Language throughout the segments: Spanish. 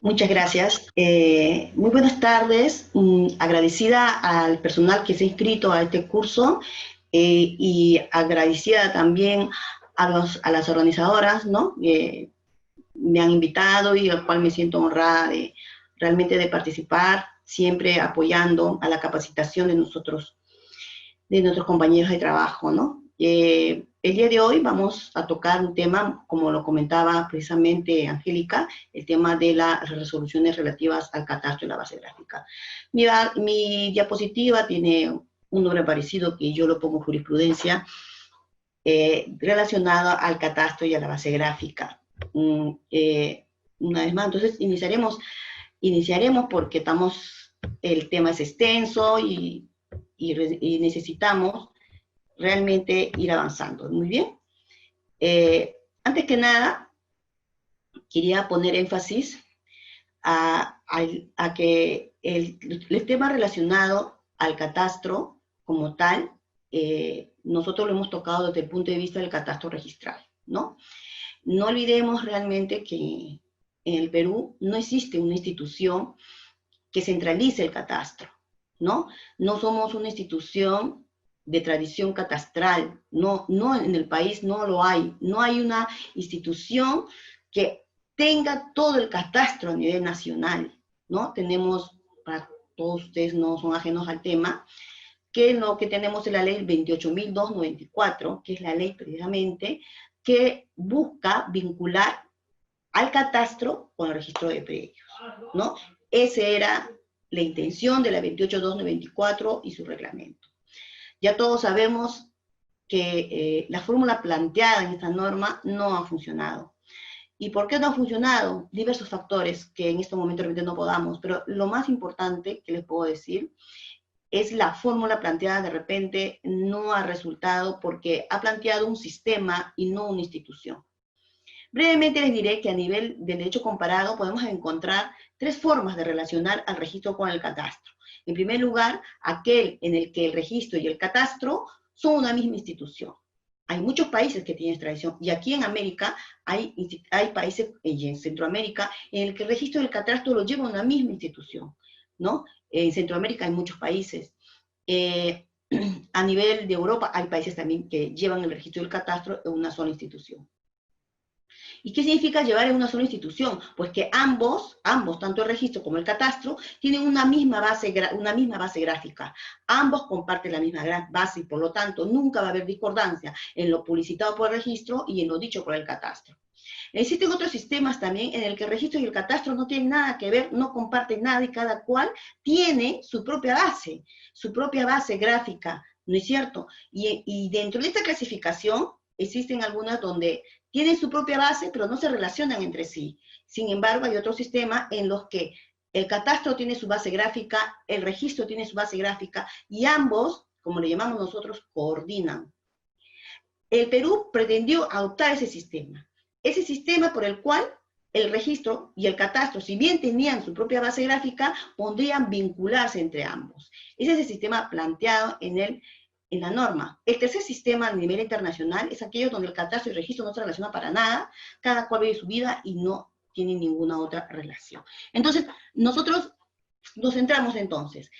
Muchas gracias. Muy buenas tardes. Agradecida al personal que se ha inscrito a este curso y agradecida también a las organizadoras, ¿no? Que me han invitado y al cual me siento honrada realmente de participar, siempre apoyando a la capacitación de nuestros compañeros de trabajo, ¿no? El día de hoy vamos a tocar un tema, como lo comentaba precisamente Angélica, el tema de las resoluciones relativas al catastro y la base gráfica. Mi diapositiva tiene un nombre parecido que yo lo pongo jurisprudencia, relacionado al catastro y a la base gráfica. Una vez más, entonces iniciaremos porque el tema es extenso y necesitamos realmente ir avanzando. Muy bien. Antes que nada, quería poner énfasis a que el tema relacionado al catastro como tal, nosotros lo hemos tocado desde el punto de vista del catastro registral, ¿no? No olvidemos realmente que en el Perú no existe una institución que centralice el catastro, ¿no? No somos una institución de tradición catastral, no en el país no lo hay, no hay una institución que tenga todo el catastro a nivel nacional, ¿no? Tenemos, para todos ustedes no son ajenos al tema, que lo que tenemos es la ley 28.294, que es la ley precisamente que busca vincular al catastro con el registro de predios, ¿no? Esa era la intención de la 28.294 y su reglamento. Ya todos sabemos que la fórmula planteada en esta norma no ha funcionado. ¿Y por qué no ha funcionado? Diversos factores que en este momento realmente no podamos, pero lo más importante que les puedo decir es la fórmula planteada de repente no ha resultado porque ha planteado un sistema y no una institución. Brevemente les diré que a nivel de derecho comparado podemos encontrar tres formas de relacionar al registro con el catastro. En primer lugar, aquel en el que el registro y el catastro son una misma institución. Hay muchos países que tienen esta tradición, y aquí en América hay países, y en Centroamérica, en el que el registro y el catastro lo lleva una misma institución, ¿no? En Centroamérica hay muchos países. A nivel de Europa hay países también que llevan el registro y el catastro en una sola institución. ¿Y qué significa llevar en una sola institución? Pues que ambos, tanto el registro como el catastro, tienen una misma base gráfica. Ambos comparten la misma base y por lo tanto nunca va a haber discordancia en lo publicitado por el registro y en lo dicho por el catastro. Existen otros sistemas también en el que el registro y el catastro no tienen nada que ver, no comparten nada y cada cual tiene su propia base gráfica, ¿no es cierto? Y dentro de esta clasificación existen algunas donde tienen su propia base, pero no se relacionan entre sí. Sin embargo, hay otros sistemas en los que el catastro tiene su base gráfica, el registro tiene su base gráfica, y ambos, como le llamamos nosotros, coordinan. El Perú pretendió adoptar ese sistema por el cual el registro y el catastro, si bien tenían su propia base gráfica, podrían vincularse entre ambos. Ese es el sistema planteado en la norma. El tercer sistema a nivel internacional es aquello donde el catastro y el registro no se relacionan para nada, cada cual vive su vida y no tiene ninguna otra relación. Entonces, nosotros nos centramos entonces.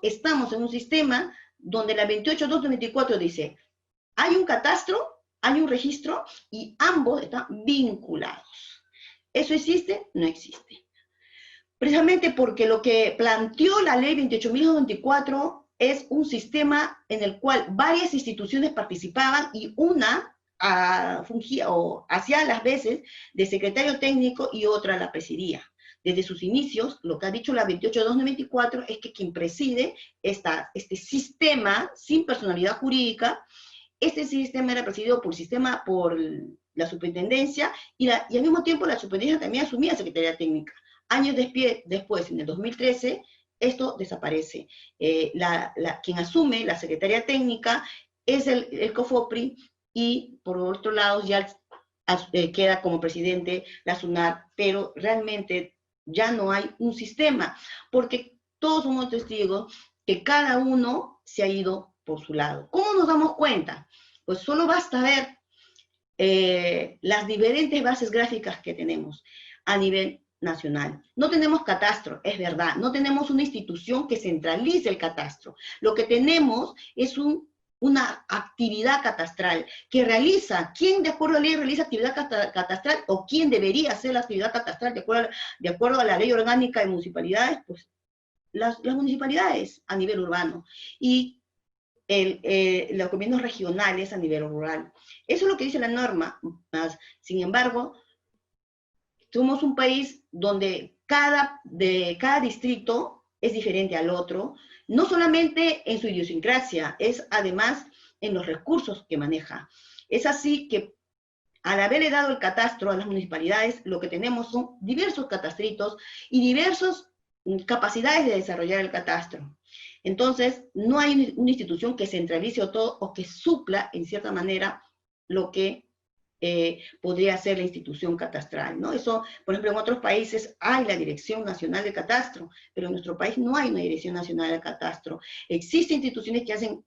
Estamos en un sistema donde la 28.294 dice, hay un catastro, hay un registro y ambos están vinculados. ¿Eso existe? No existe. Precisamente porque lo que planteó la ley 28.294 es un sistema en el cual varias instituciones participaban y una fungía o hacía las veces de secretario técnico y otra la presidía. Desde sus inicios, lo que ha dicho la 28.294 es que quien preside este sistema sin personalidad jurídica, este sistema era presidido por la superintendencia y al mismo tiempo la superintendencia también asumía secretaría técnica. Años después, en el 2013, esto desaparece. Quien asume la Secretaría Técnica es el COFOPRI y por otro lado ya queda como presidente la SUNAT, pero realmente ya no hay un sistema, porque todos somos testigos que cada uno se ha ido por su lado. ¿Cómo nos damos cuenta? Pues solo basta ver las diferentes bases gráficas que tenemos a nivel nacional. No tenemos catastro, es verdad, no tenemos una institución que centralice el catastro. Lo que tenemos es una actividad catastral que realiza, ¿quién de acuerdo a la ley realiza actividad catastral o quién debería hacer la actividad catastral de acuerdo a la ley orgánica de municipalidades? Pues las municipalidades a nivel urbano y los gobiernos regionales a nivel rural. Eso es lo que dice la norma. Sin embargo, somos un país donde cada distrito es diferente al otro, no solamente en su idiosincrasia, es además en los recursos que maneja. Es así que al haberle dado el catastro a las municipalidades, lo que tenemos son diversos catastritos y diversas capacidades de desarrollar el catastro. Entonces, no hay una institución que centralice todo o que supla, en cierta manera, lo que podría ser la institución catastral, ¿no? Eso, por ejemplo, en otros países hay la Dirección Nacional de Catastro, pero en nuestro país no hay una Dirección Nacional de Catastro. Existen instituciones que hacen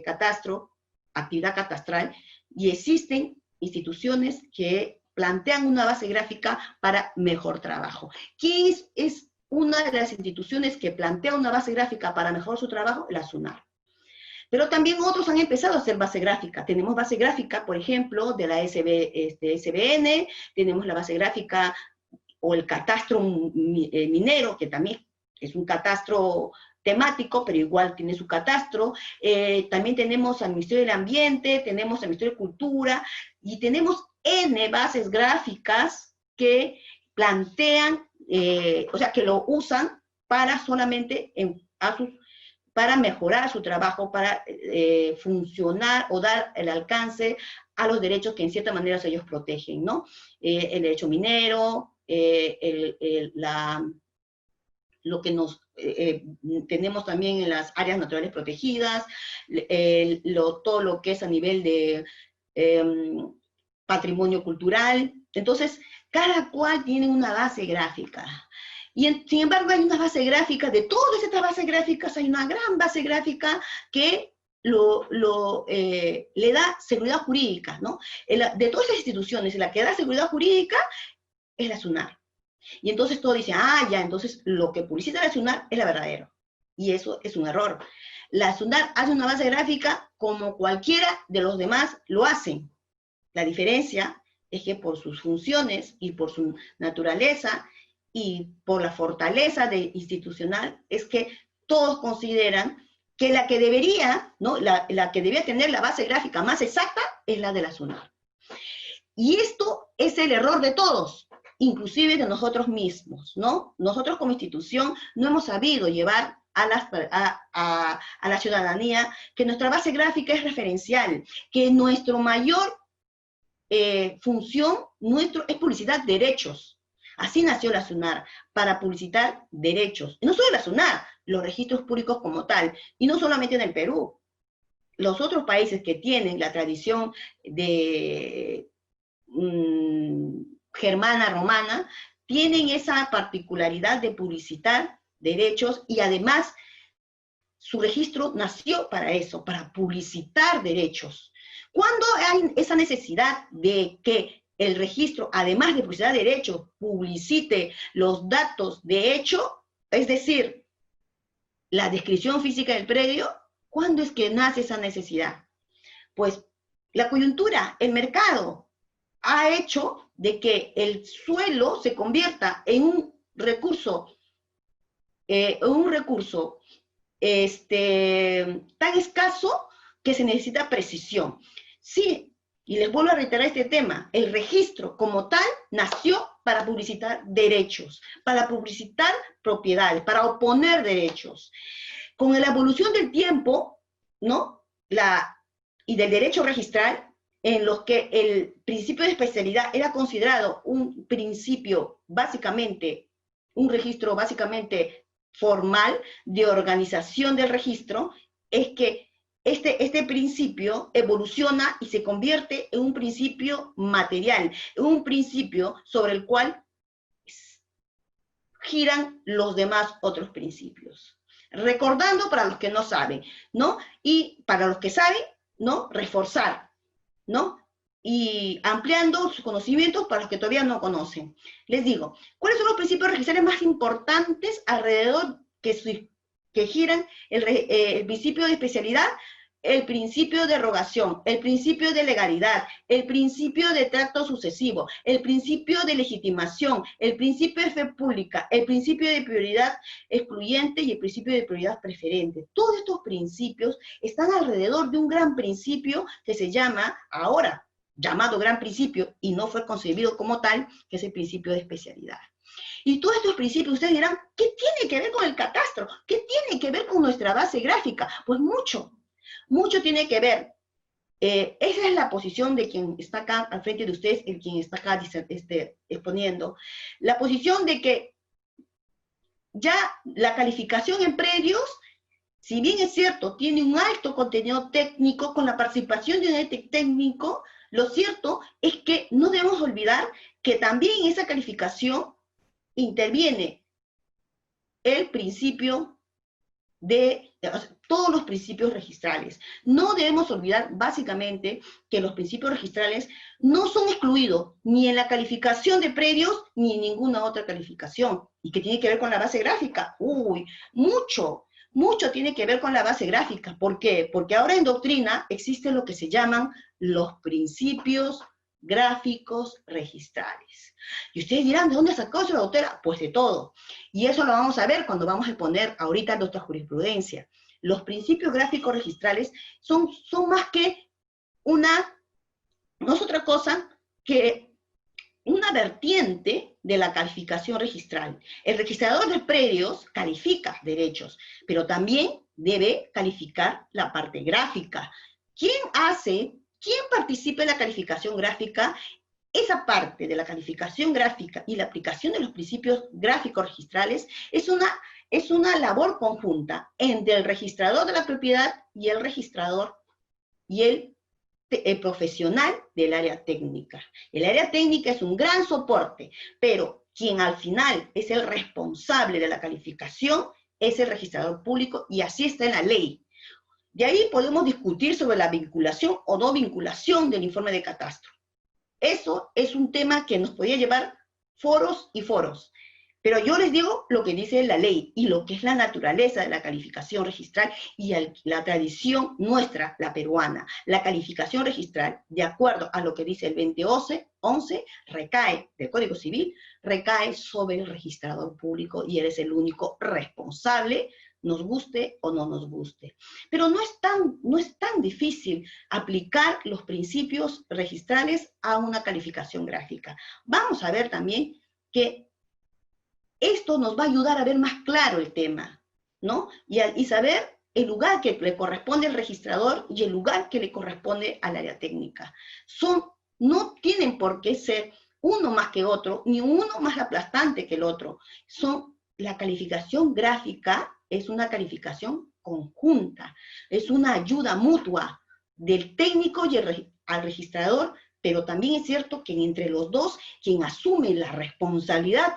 catastro, actividad catastral, y existen instituciones que plantean una base gráfica para mejor trabajo. ¿Quién es una de las instituciones que plantea una base gráfica para mejorar su trabajo? La SUNAR. Pero también otros han empezado a hacer base gráfica. Tenemos base gráfica, por ejemplo, de la SBN, tenemos la base gráfica o el catastro minero, que también es un catastro temático, pero igual tiene su catastro. También tenemos al Ministerio del Ambiente, tenemos al Ministerio de Cultura, y tenemos N bases gráficas que plantean, o sea, que lo usan para solamente para mejorar su trabajo, para funcionar o dar el alcance a los derechos que en cierta manera ellos protegen, ¿no? El derecho minero, lo que tenemos también en las áreas naturales protegidas, todo lo que es a nivel de patrimonio cultural. Entonces, cada cual tiene una base gráfica. Y sin embargo hay una base gráfica, de todas estas bases gráficas hay una gran base gráfica que le da seguridad jurídica, ¿no? De todas estas instituciones, la que da seguridad jurídica es la SUNAR. Y entonces todo dice, ya, entonces lo que publicita la SUNAR es la verdadera. Y eso es un error. La SUNAR hace una base gráfica como cualquiera de los demás lo hacen. La diferencia es que por sus funciones y por su naturaleza y por la fortaleza institucional es que todos consideran que la que debería, ¿no? la que debería tener la base gráfica más exacta es la de la SUNAR. Y esto es el error de todos, inclusive de nosotros mismos, ¿no? Nosotros como institución no hemos sabido llevar a la ciudadanía que nuestra base gráfica es referencial, que nuestro mayor función es publicitar derechos. Así nació la SUNAR, para publicitar derechos. Y no solo la SUNAR, los registros públicos como tal, y no solamente en el Perú. Los otros países que tienen la tradición de germana, romana, tienen esa particularidad de publicitar derechos y además su registro nació para eso, para publicitar derechos. ¿Cuándo hay esa necesidad de que el registro, además de publicitar derechos, publicite los datos de hecho, es decir, la descripción física del predio? ¿Cuándo es que nace esa necesidad? Pues la coyuntura, el mercado, ha hecho de que el suelo se convierta en un recurso tan escaso que se necesita precisión. Sí, y les vuelvo a reiterar este tema, el registro como tal nació para publicitar derechos, para publicitar propiedades, para oponer derechos. Con la evolución del tiempo, ¿no? Y del derecho registral, en los que el principio de especialidad era considerado un principio básicamente, un registro básicamente formal de organización del registro, es que este principio evoluciona y se convierte en un principio material, en un principio sobre el cual giran los demás otros principios. Recordando para los que no saben, ¿no? Y para los que saben, ¿no? Reforzar, ¿no? y ampliando sus conocimientos para los que todavía no conocen. Les digo, ¿cuáles son los principios registrales más importantes alrededor que giran el principio de especialidad? El principio de rogación, el principio de legalidad, el principio de trato sucesivo, el principio de legitimación, el principio de fe pública, el principio de prioridad excluyente y el principio de prioridad preferente. Todos estos principios están alrededor de un gran principio que se llama, ahora llamado gran principio, y no fue concebido como tal, que es el principio de especialidad. Y todos estos principios, ustedes dirán, ¿qué tiene que ver con el catastro? ¿Qué tiene que ver con nuestra base gráfica? Pues mucho. Mucho tiene que ver. Esa es la posición de quien está acá al frente de ustedes, el quien está acá exponiendo. La posición de que ya la calificación en predios, si bien es cierto, tiene un alto contenido técnico con la participación de un ente técnico, lo cierto es que no debemos olvidar que también en esa calificación interviene el principio de todos los principios registrales. No debemos olvidar básicamente que los principios registrales no son excluidos ni en la calificación de predios ni en ninguna otra calificación. ¿Y que tiene que ver con la base gráfica? Uy, mucho tiene que ver con la base gráfica. ¿Por qué? Porque ahora en doctrina existe lo que se llaman los principios gráficos registrales. Y ustedes dirán, ¿de dónde sacó eso la doctora? Pues de todo. Y eso lo vamos a ver cuando vamos a exponer ahorita nuestra jurisprudencia. Los principios gráficos registrales son más que no es otra cosa que una vertiente de la calificación registral. El registrador de predios califica derechos, pero también debe calificar la parte gráfica. ¿Quién participa en la calificación gráfica? Esa parte de la calificación gráfica y la aplicación de los principios gráficos registrales es una labor conjunta entre el registrador de la propiedad y el registrador y el profesional del área técnica. El área técnica es un gran soporte, pero quien al final es el responsable de la calificación es el registrador público, y así está en la ley. De ahí podemos discutir sobre la vinculación o no vinculación del informe de catastro. Eso es un tema que nos podría llevar foros y foros. Pero yo les digo lo que dice la ley y lo que es la naturaleza de la calificación registral y la tradición nuestra, la peruana. La calificación registral, de acuerdo a lo que dice el 2011, recae del Código Civil, recae sobre el registrador público y él es el único responsable, nos guste o no nos guste. Pero no es tan difícil aplicar los principios registrales a una calificación gráfica. Vamos a ver también que esto nos va a ayudar a ver más claro el tema, ¿no? Y saber el lugar que le corresponde al registrador y el lugar que le corresponde al área técnica. No tienen por qué ser uno más que otro, ni uno más aplastante que el otro. La calificación gráfica es una calificación conjunta, es una ayuda mutua del técnico y al registrador, pero también es cierto que entre los dos, quien asume la responsabilidad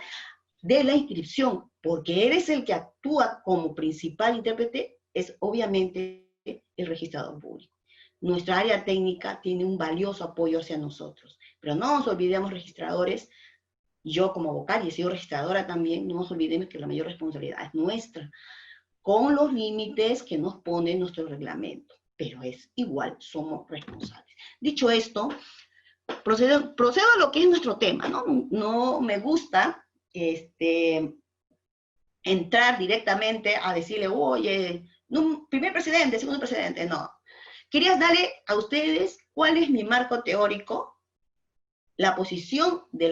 de la inscripción, porque eres el que actúa como principal intérprete, es obviamente el registrador público. Nuestra área técnica tiene un valioso apoyo hacia nosotros, pero no nos olvidemos, registradores, yo como vocal y he sido registradora también, no nos olvidemos que la mayor responsabilidad es nuestra, con los límites que nos pone nuestro reglamento, pero es igual, somos responsables. Dicho esto, procedo a lo que es nuestro tema, ¿no? No me gusta entrar directamente a decirle, oye, primer precedente, segundo precedente, no. Quería darle a ustedes cuál es mi marco teórico, la posición de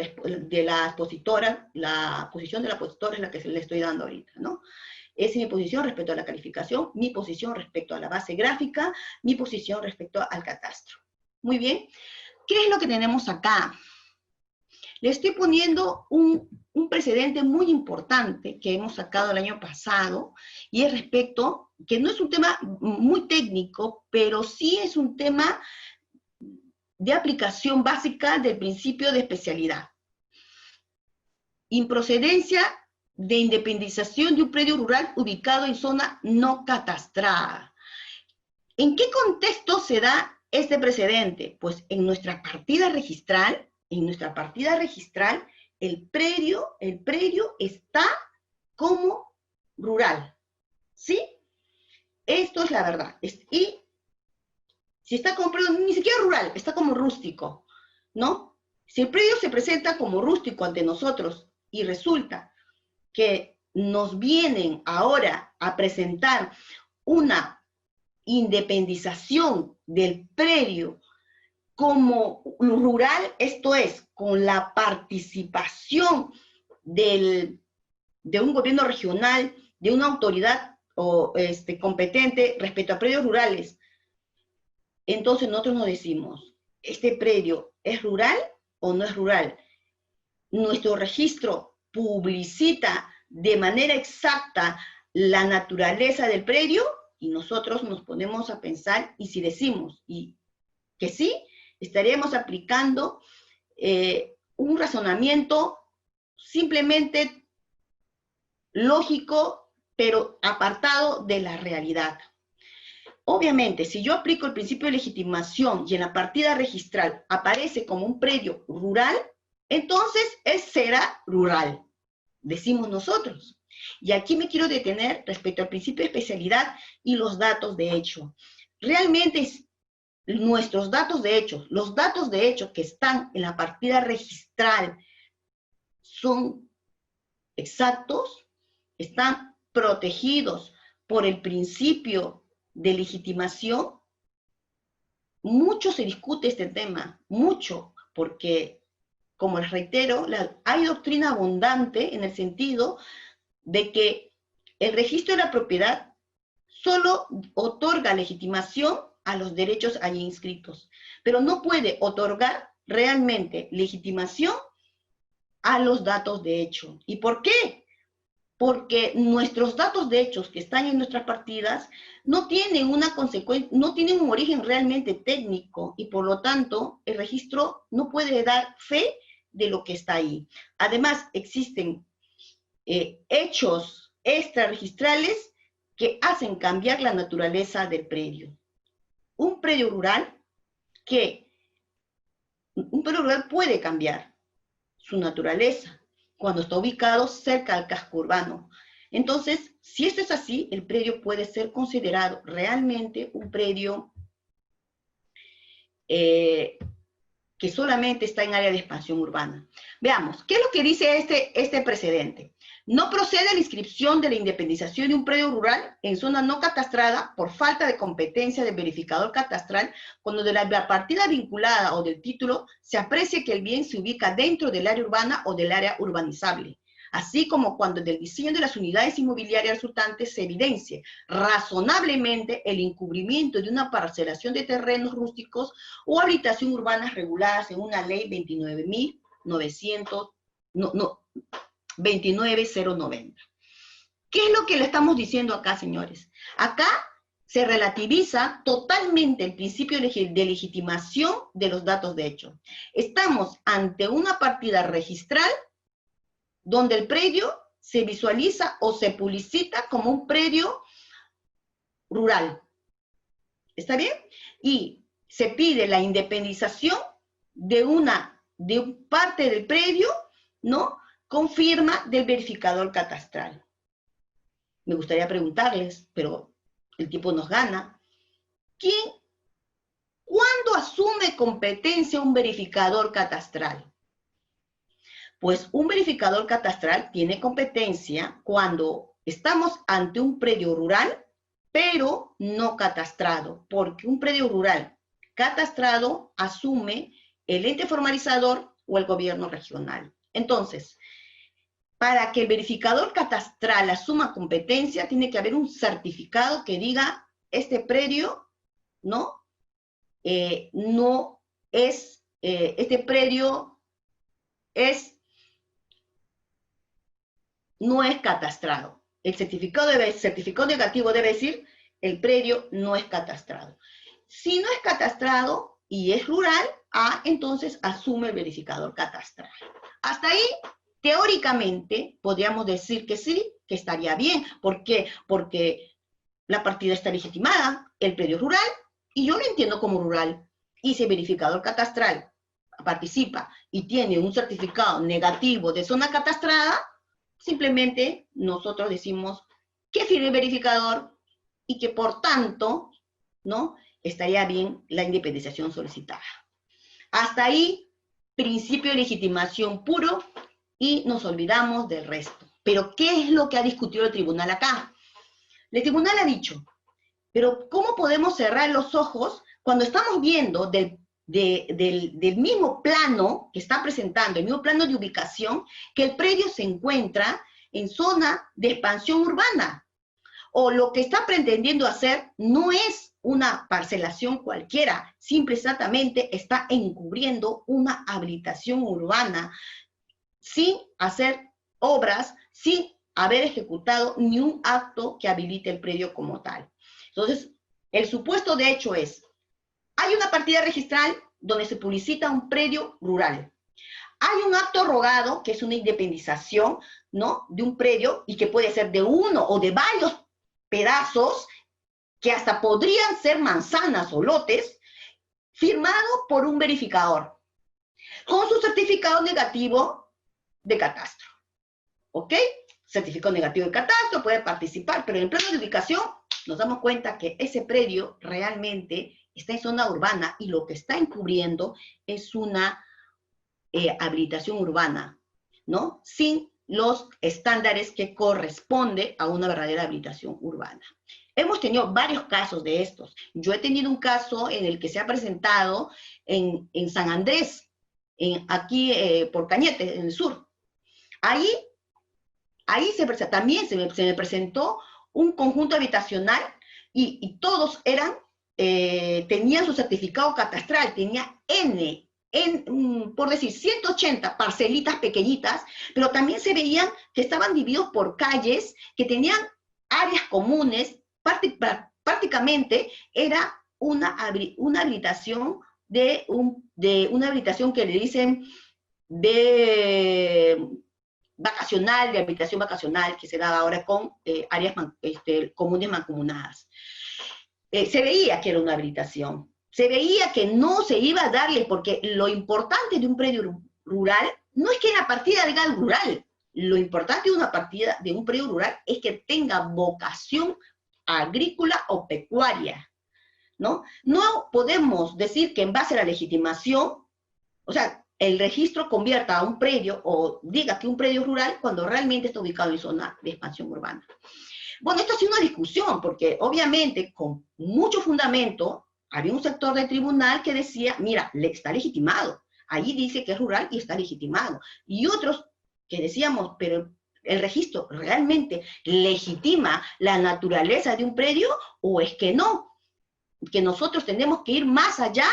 la expositora, es la que le estoy dando ahorita, ¿no? Es mi posición respecto a la calificación, mi posición respecto a la base gráfica, mi posición respecto al catastro. Muy bien. ¿Qué es lo que tenemos acá? Le estoy poniendo un precedente muy importante que hemos sacado el año pasado, y es respecto, que no es un tema muy técnico, pero sí es un tema de aplicación básica del principio de especialidad. Improcedencia de independización de un predio rural ubicado en zona no catastrada. ¿En qué contexto se da este precedente? Pues en nuestra partida registral, el predio está como rural, ¿sí? Esto es la verdad. Y si está como predio, ni siquiera rural, está como rústico, ¿no? Si el predio se presenta como rústico ante nosotros y resulta que nos vienen ahora a presentar una independización del predio como rural, esto es, con la participación de un gobierno regional, de una autoridad competente respecto a predios rurales, entonces nosotros nos decimos, ¿este predio es rural o no es rural? Nuestro registro publicita de manera exacta la naturaleza del predio y nosotros nos ponemos a pensar, y si decimos que sí, estaríamos aplicando un razonamiento simplemente lógico, pero apartado de la realidad. Obviamente, si yo aplico el principio de legitimación y en la partida registral aparece como un predio rural, entonces será rural, decimos nosotros. Y aquí me quiero detener respecto al principio de especialidad y los datos de hecho. Realmente nuestros datos de hecho, los datos de hecho que están en la partida registral son exactos, están protegidos por el principio de legitimación. Mucho se discute este tema, mucho, porque, como les reitero, hay doctrina abundante en el sentido de que el registro de la propiedad solo otorga legitimación a los derechos allí inscritos, pero no puede otorgar realmente legitimación a los datos de hecho. ¿Y por qué? Porque nuestros datos de hechos que están en nuestras partidas no tienen una consecuencia, no tienen un origen realmente técnico y por lo tanto el registro no puede dar fe de lo que está ahí. Además, existen hechos extrarregistrales que hacen cambiar la naturaleza del predio. Un predio rural puede cambiar su naturaleza cuando está ubicado cerca al casco urbano. Entonces, si esto es así, el predio puede ser considerado realmente un predio que solamente está en área de expansión urbana. Veamos, ¿qué es lo que dice este precedente? No procede la inscripción de la independización de un predio rural en zona no catastrada por falta de competencia del verificador catastral cuando de la partida vinculada o del título se aprecie que el bien se ubica dentro del área urbana o del área urbanizable, así como cuando del diseño de las unidades inmobiliarias resultantes se evidencie razonablemente el encubrimiento de una parcelación de terrenos rústicos o habitación urbanas reguladas en una ley 29.090. ¿Qué es lo que le estamos diciendo acá, señores? Acá se relativiza totalmente el principio de legitimación de los datos de hecho. Estamos ante una partida registral donde el predio se visualiza o se publicita como un predio rural. ¿Está bien? Y se pide la independización de parte del predio, ¿no?, con firma del verificador catastral. Me gustaría preguntarles, pero el tiempo nos gana, ¿cuándo asume competencia un verificador catastral? Pues un verificador catastral tiene competencia cuando estamos ante un predio rural, pero no catastrado, porque un predio rural catastrado asume el ente formalizador o el gobierno regional. Entonces, para que el verificador catastral asuma competencia, tiene que haber un certificado que diga, este predio, ¿no? Este predio no es catastrado. El certificado negativo debe decir, el predio no es catastrado. Si no es catastrado y es rural, entonces asume el verificador catastral. Hasta ahí, teóricamente, podríamos decir que sí, que estaría bien. ¿Por qué? Porque la partida está legitimada, el predio es rural y yo lo entiendo como rural, y si el verificador catastral participa y tiene un certificado negativo de zona catastrada, simplemente nosotros decimos que firme el verificador y que por tanto, ¿no?, estaría bien la independización solicitada. Hasta ahí, principio de legitimación puro, y nos olvidamos del resto. Pero, ¿qué es lo que ha discutido el tribunal acá? El tribunal ha dicho, pero ¿cómo podemos cerrar los ojos cuando estamos viendo del mismo plano que está presentando, el mismo plano de ubicación, que el predio se encuentra en zona de expansión urbana? O lo que está pretendiendo hacer no es una parcelación cualquiera, simple y exactamente está encubriendo una habilitación urbana sin hacer obras, sin haber ejecutado ni un acto que habilite el predio como tal. Entonces, el supuesto de hecho es, hay una partida registral donde se publicita un predio rural. Hay un acto rogado, que es una independización, ¿no?, de un predio, y que puede ser de uno o de varios pedazos, que hasta podrían ser manzanas o lotes, firmado por un verificador, con su certificado negativo de catastro. ¿Ok? Certificado negativo de catastro, puede participar, pero en el plano de ubicación nos damos cuenta que ese predio realmente está en zona urbana y lo que está encubriendo es una habilitación urbana, ¿no?, sin los estándares que corresponde a una verdadera habilitación urbana. Hemos tenido varios casos de estos. Yo he tenido un caso en el que se ha presentado en San Andrés, aquí por Cañete, en el sur. Ahí también se me presentó un conjunto habitacional y todos tenían su certificado catastral, tenía por decir, 180 parcelitas pequeñitas, pero también se veían que estaban divididos por calles, que tenían áreas comunes. Prácticamente era una habilitación una habilitación que le dicen de vacacional, de habitación vacacional, que se daba ahora con áreas comunes mancomunadas. Se veía que era una habilitación, se veía que no se iba a darle, porque lo importante de un predio rural no es que la partida legal rural, lo importante de una partida de un predio rural es que tenga vocación agrícola o pecuaria, ¿no? No podemos decir que en base a la legitimación, o sea, el registro convierta a un predio o diga que un predio es rural cuando realmente está ubicado en zona de expansión urbana. Bueno, esto ha sido una discusión, porque obviamente con mucho fundamento había un sector del tribunal que decía, mira, está legitimado, ahí dice que es rural y está legitimado. Y otros que decíamos, pero ¿el registro realmente legitima la naturaleza de un predio o es que no? Que nosotros tenemos que ir más allá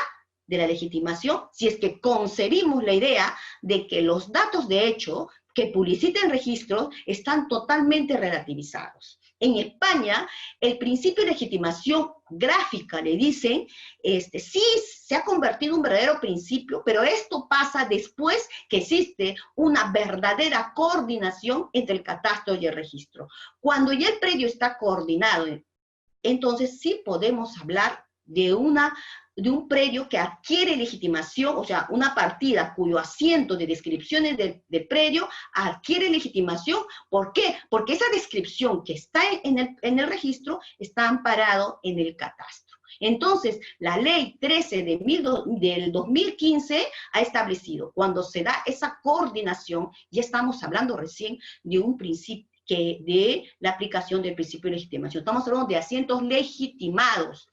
de la legitimación si es que concebimos la idea de que los datos de hecho que publiciten registros están totalmente relativizados. En España, el principio de legitimación gráfica, le dicen, sí se ha convertido en un verdadero principio, pero esto pasa después que existe una verdadera coordinación entre el catastro y el registro. Cuando ya el predio está coordinado, entonces sí podemos hablar de un predio que adquiere legitimación, o sea, una partida cuyo asiento de descripciones del predio adquiere legitimación. ¿Por qué? Porque esa descripción que está en el registro está amparado en el catastro. Entonces, la ley 13 del 2015 ha establecido, cuando se da esa coordinación, ya estamos hablando recién de un principio, de la aplicación del principio de legitimación. Estamos hablando de asientos legitimados.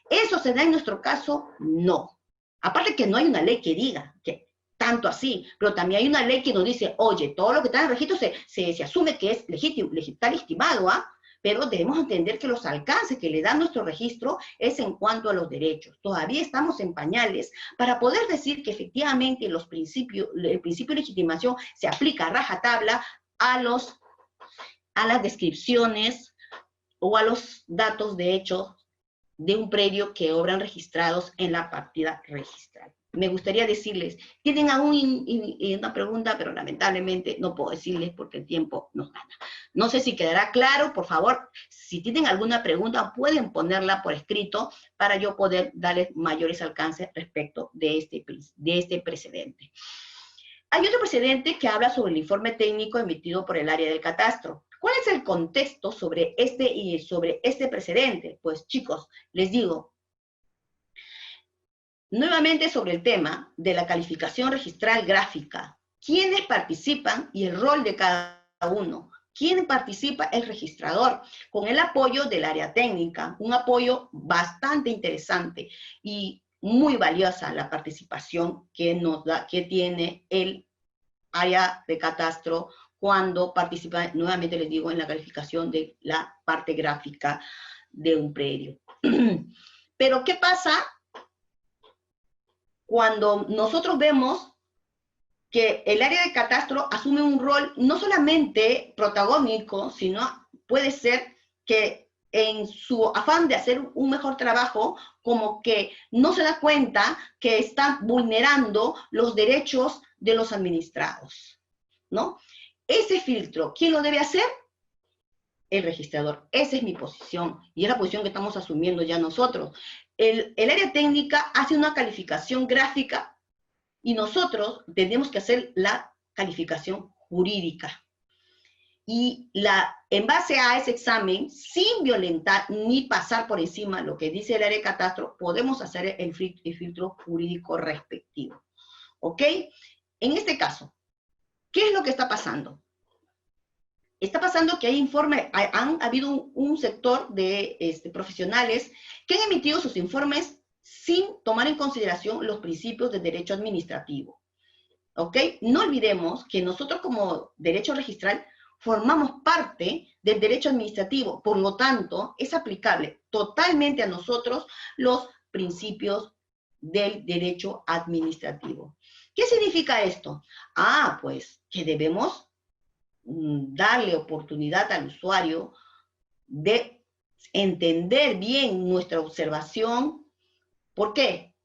¿Eso se da en nuestro caso? No. Aparte que no hay una ley que diga que tanto así, pero también hay una ley que nos dice, oye, todo lo que está en el registro se asume que es legítimo, está legitimado, ¿ah? Pero debemos entender que los alcances que le da nuestro registro es en cuanto a los derechos. Todavía estamos en pañales para poder decir que efectivamente el principio de legitimación se aplica a rajatabla a las descripciones o a los datos de hecho de un predio que obran registrados en la partida registral. me gustaría decirles, ¿tienen aún una pregunta? Pero lamentablemente no puedo decirles porque el tiempo nos gana. No sé si quedará claro, por favor, si tienen alguna pregunta, pueden ponerla por escrito para yo poder darles mayores alcances respecto de este precedente. Hay otro precedente que habla sobre el informe técnico emitido por el área del catastro. ¿Cuál es el contexto sobre este precedente? Pues chicos, les digo, nuevamente sobre el tema de la calificación registral gráfica. ¿Quiénes participan y el rol de cada uno? ¿Quién participa? El registrador, con el apoyo del área técnica, un apoyo bastante interesante y muy valiosa la participación que tiene el área de catastro cuando participa, nuevamente les digo, en la calificación de la parte gráfica de un predio. Pero, ¿qué pasa cuando nosotros vemos que el área de catastro asume un rol no solamente protagónico, sino puede ser que en su afán de hacer un mejor trabajo, como que no se da cuenta que está vulnerando los derechos de los administrados, ¿no? Ese filtro, ¿quién lo debe hacer? El registrador. Esa es mi posición y es la posición que estamos asumiendo ya nosotros. El área técnica hace una calificación gráfica y nosotros tenemos que hacer la calificación jurídica. Y en base a ese examen, sin violentar ni pasar por encima lo que dice el área de catastro, podemos hacer el filtro jurídico respectivo. ¿Ok? En este caso, ¿qué es lo que está pasando? Está pasando que han habido un sector de profesionales que han emitido sus informes sin tomar en consideración los principios del derecho administrativo. ¿Ok? No olvidemos que nosotros como derecho registral formamos parte del derecho administrativo, por lo tanto, es aplicable totalmente a nosotros los principios del derecho administrativo. ¿Qué significa esto? Ah, pues que debemos darle oportunidad al usuario de entender bien nuestra observación. ¿Por qué?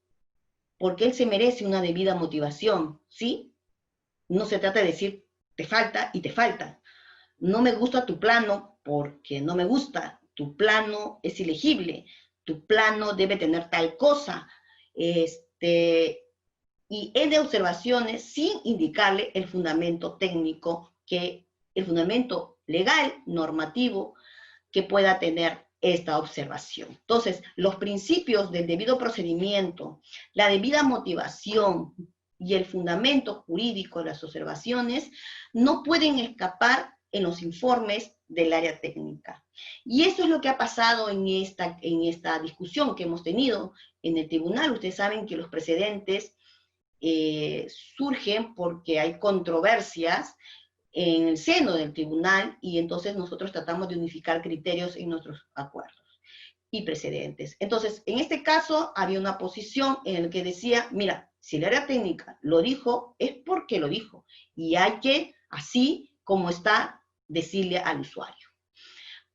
Porque él se merece una debida motivación, ¿sí? No se trata de decir, te falta y te falta. No me gusta tu plano porque no me gusta. Tu plano es ilegible. Tu plano debe tener tal cosa. Y es de observaciones sin indicarle el fundamento técnico, el fundamento legal, normativo, que pueda tener esta observación. Entonces, los principios del debido procedimiento, la debida motivación y el fundamento jurídico de las observaciones no pueden escapar en los informes del área técnica. Y eso es lo que ha pasado en esta discusión que hemos tenido en el tribunal. Ustedes saben que los precedentes surgen porque hay controversias en el seno del tribunal y entonces nosotros tratamos de unificar criterios en nuestros acuerdos y precedentes. Entonces, en este caso había una posición en la que decía, mira, si el área técnica lo dijo, es porque lo dijo y hay que, así como está, decirle al usuario.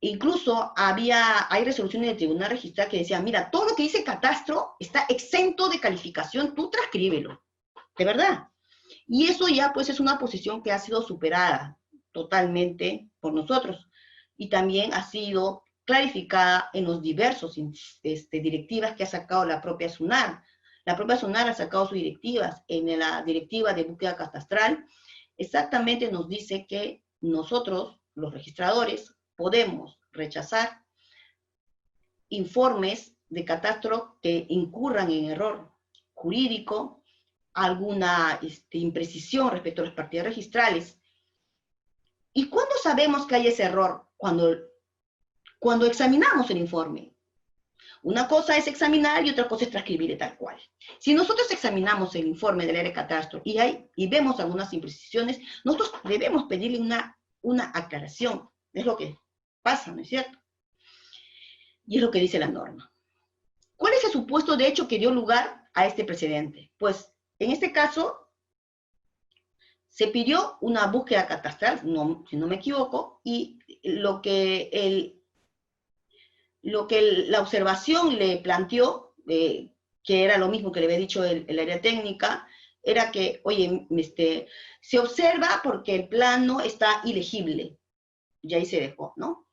Incluso hay resoluciones del tribunal registral que decían, mira, todo lo que dice catastro está exento de calificación, tú transcríbelo, de verdad. Y eso ya pues es una posición que ha sido superada totalmente por nosotros y también ha sido clarificada en los diversos directivas que ha sacado la propia SUNAR. La propia SUNAR ha sacado sus directivas. En la directiva de búsqueda catastral exactamente nos dice que nosotros, los registradores, podemos rechazar informes de catastro que incurran en error jurídico, alguna imprecisión respecto a las partidas registrales. ¿Y cuándo sabemos que hay ese error? Cuando examinamos el informe. Una cosa es examinar y otra cosa es transcribir tal cual. Si nosotros examinamos el informe del área de catastro y vemos algunas imprecisiones, nosotros debemos pedirle una aclaración. Es lo que pasa, ¿no es cierto? Y es lo que dice la norma. ¿Cuál es el supuesto de hecho que dio lugar a este precedente? Pues, en este caso, se pidió una búsqueda catastral, si no me equivoco, y lo que la observación le planteó, que era lo mismo que le había dicho el área técnica, era que, oye, se observa porque el plano está ilegible. Y ahí se dejó, ¿no?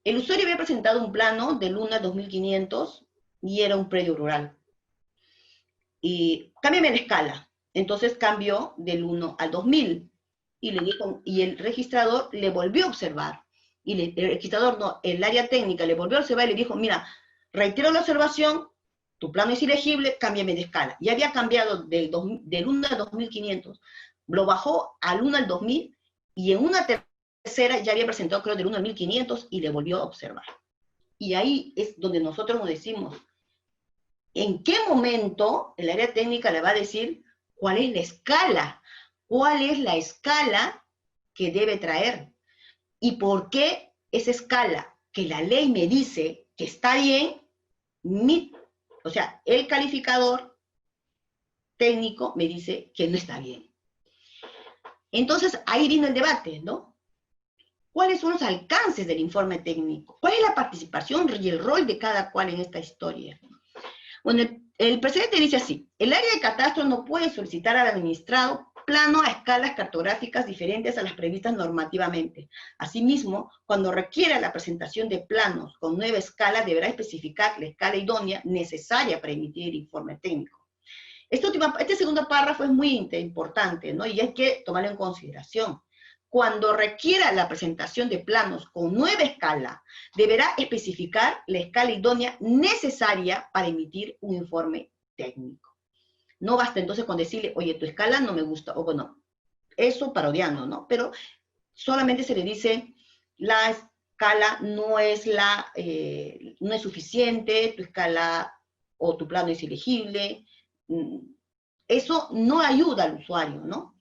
El usuario había presentado un plano del 1 al 2500 y era un predio rural. Y cámbiame la escala. Entonces cambió del 1 al 2000. Y le dijo, y el registrador le volvió a observar. Y el registrador, no, el área técnica le volvió a observar y le dijo, mira, reitero la observación, tu plano es ilegible, cámbiame de escala. Ya había cambiado del 1 al 2500, lo bajó al 1 al 2000, y en una tercera ya había presentado, creo, del 1 al 1500, y le volvió a observar. Y ahí es donde nosotros nos decimos, ¿en qué momento el área técnica le va a decir cuál es la escala? ¿Cuál es la escala que debe traer? ¿Y por qué esa escala que la ley me dice que está bien, o sea, el calificador técnico me dice que no está bien? Entonces, ahí viene el debate, ¿no? ¿Cuáles son los alcances del informe técnico? ¿Cuál es la participación y el rol de cada cual en esta historia? Bueno, el precedente dice así: el área de catastro no puede solicitar al administrado plano a escalas cartográficas diferentes a las previstas normativamente. Asimismo, cuando requiera la presentación de planos con nueva escala, deberá especificar la escala idónea necesaria para emitir el informe técnico. Este segundo párrafo es muy importante, ¿no? Y hay que tomarlo en consideración. Cuando requiera la presentación de planos con nueva escala, deberá especificar la escala idónea necesaria para emitir un informe técnico. No basta entonces con decirle, oye, tu escala no me gusta, o bueno, eso parodiando, ¿no? Pero solamente se le dice, la escala no es suficiente, tu escala o tu plano es ilegible. Eso no ayuda al usuario, ¿no?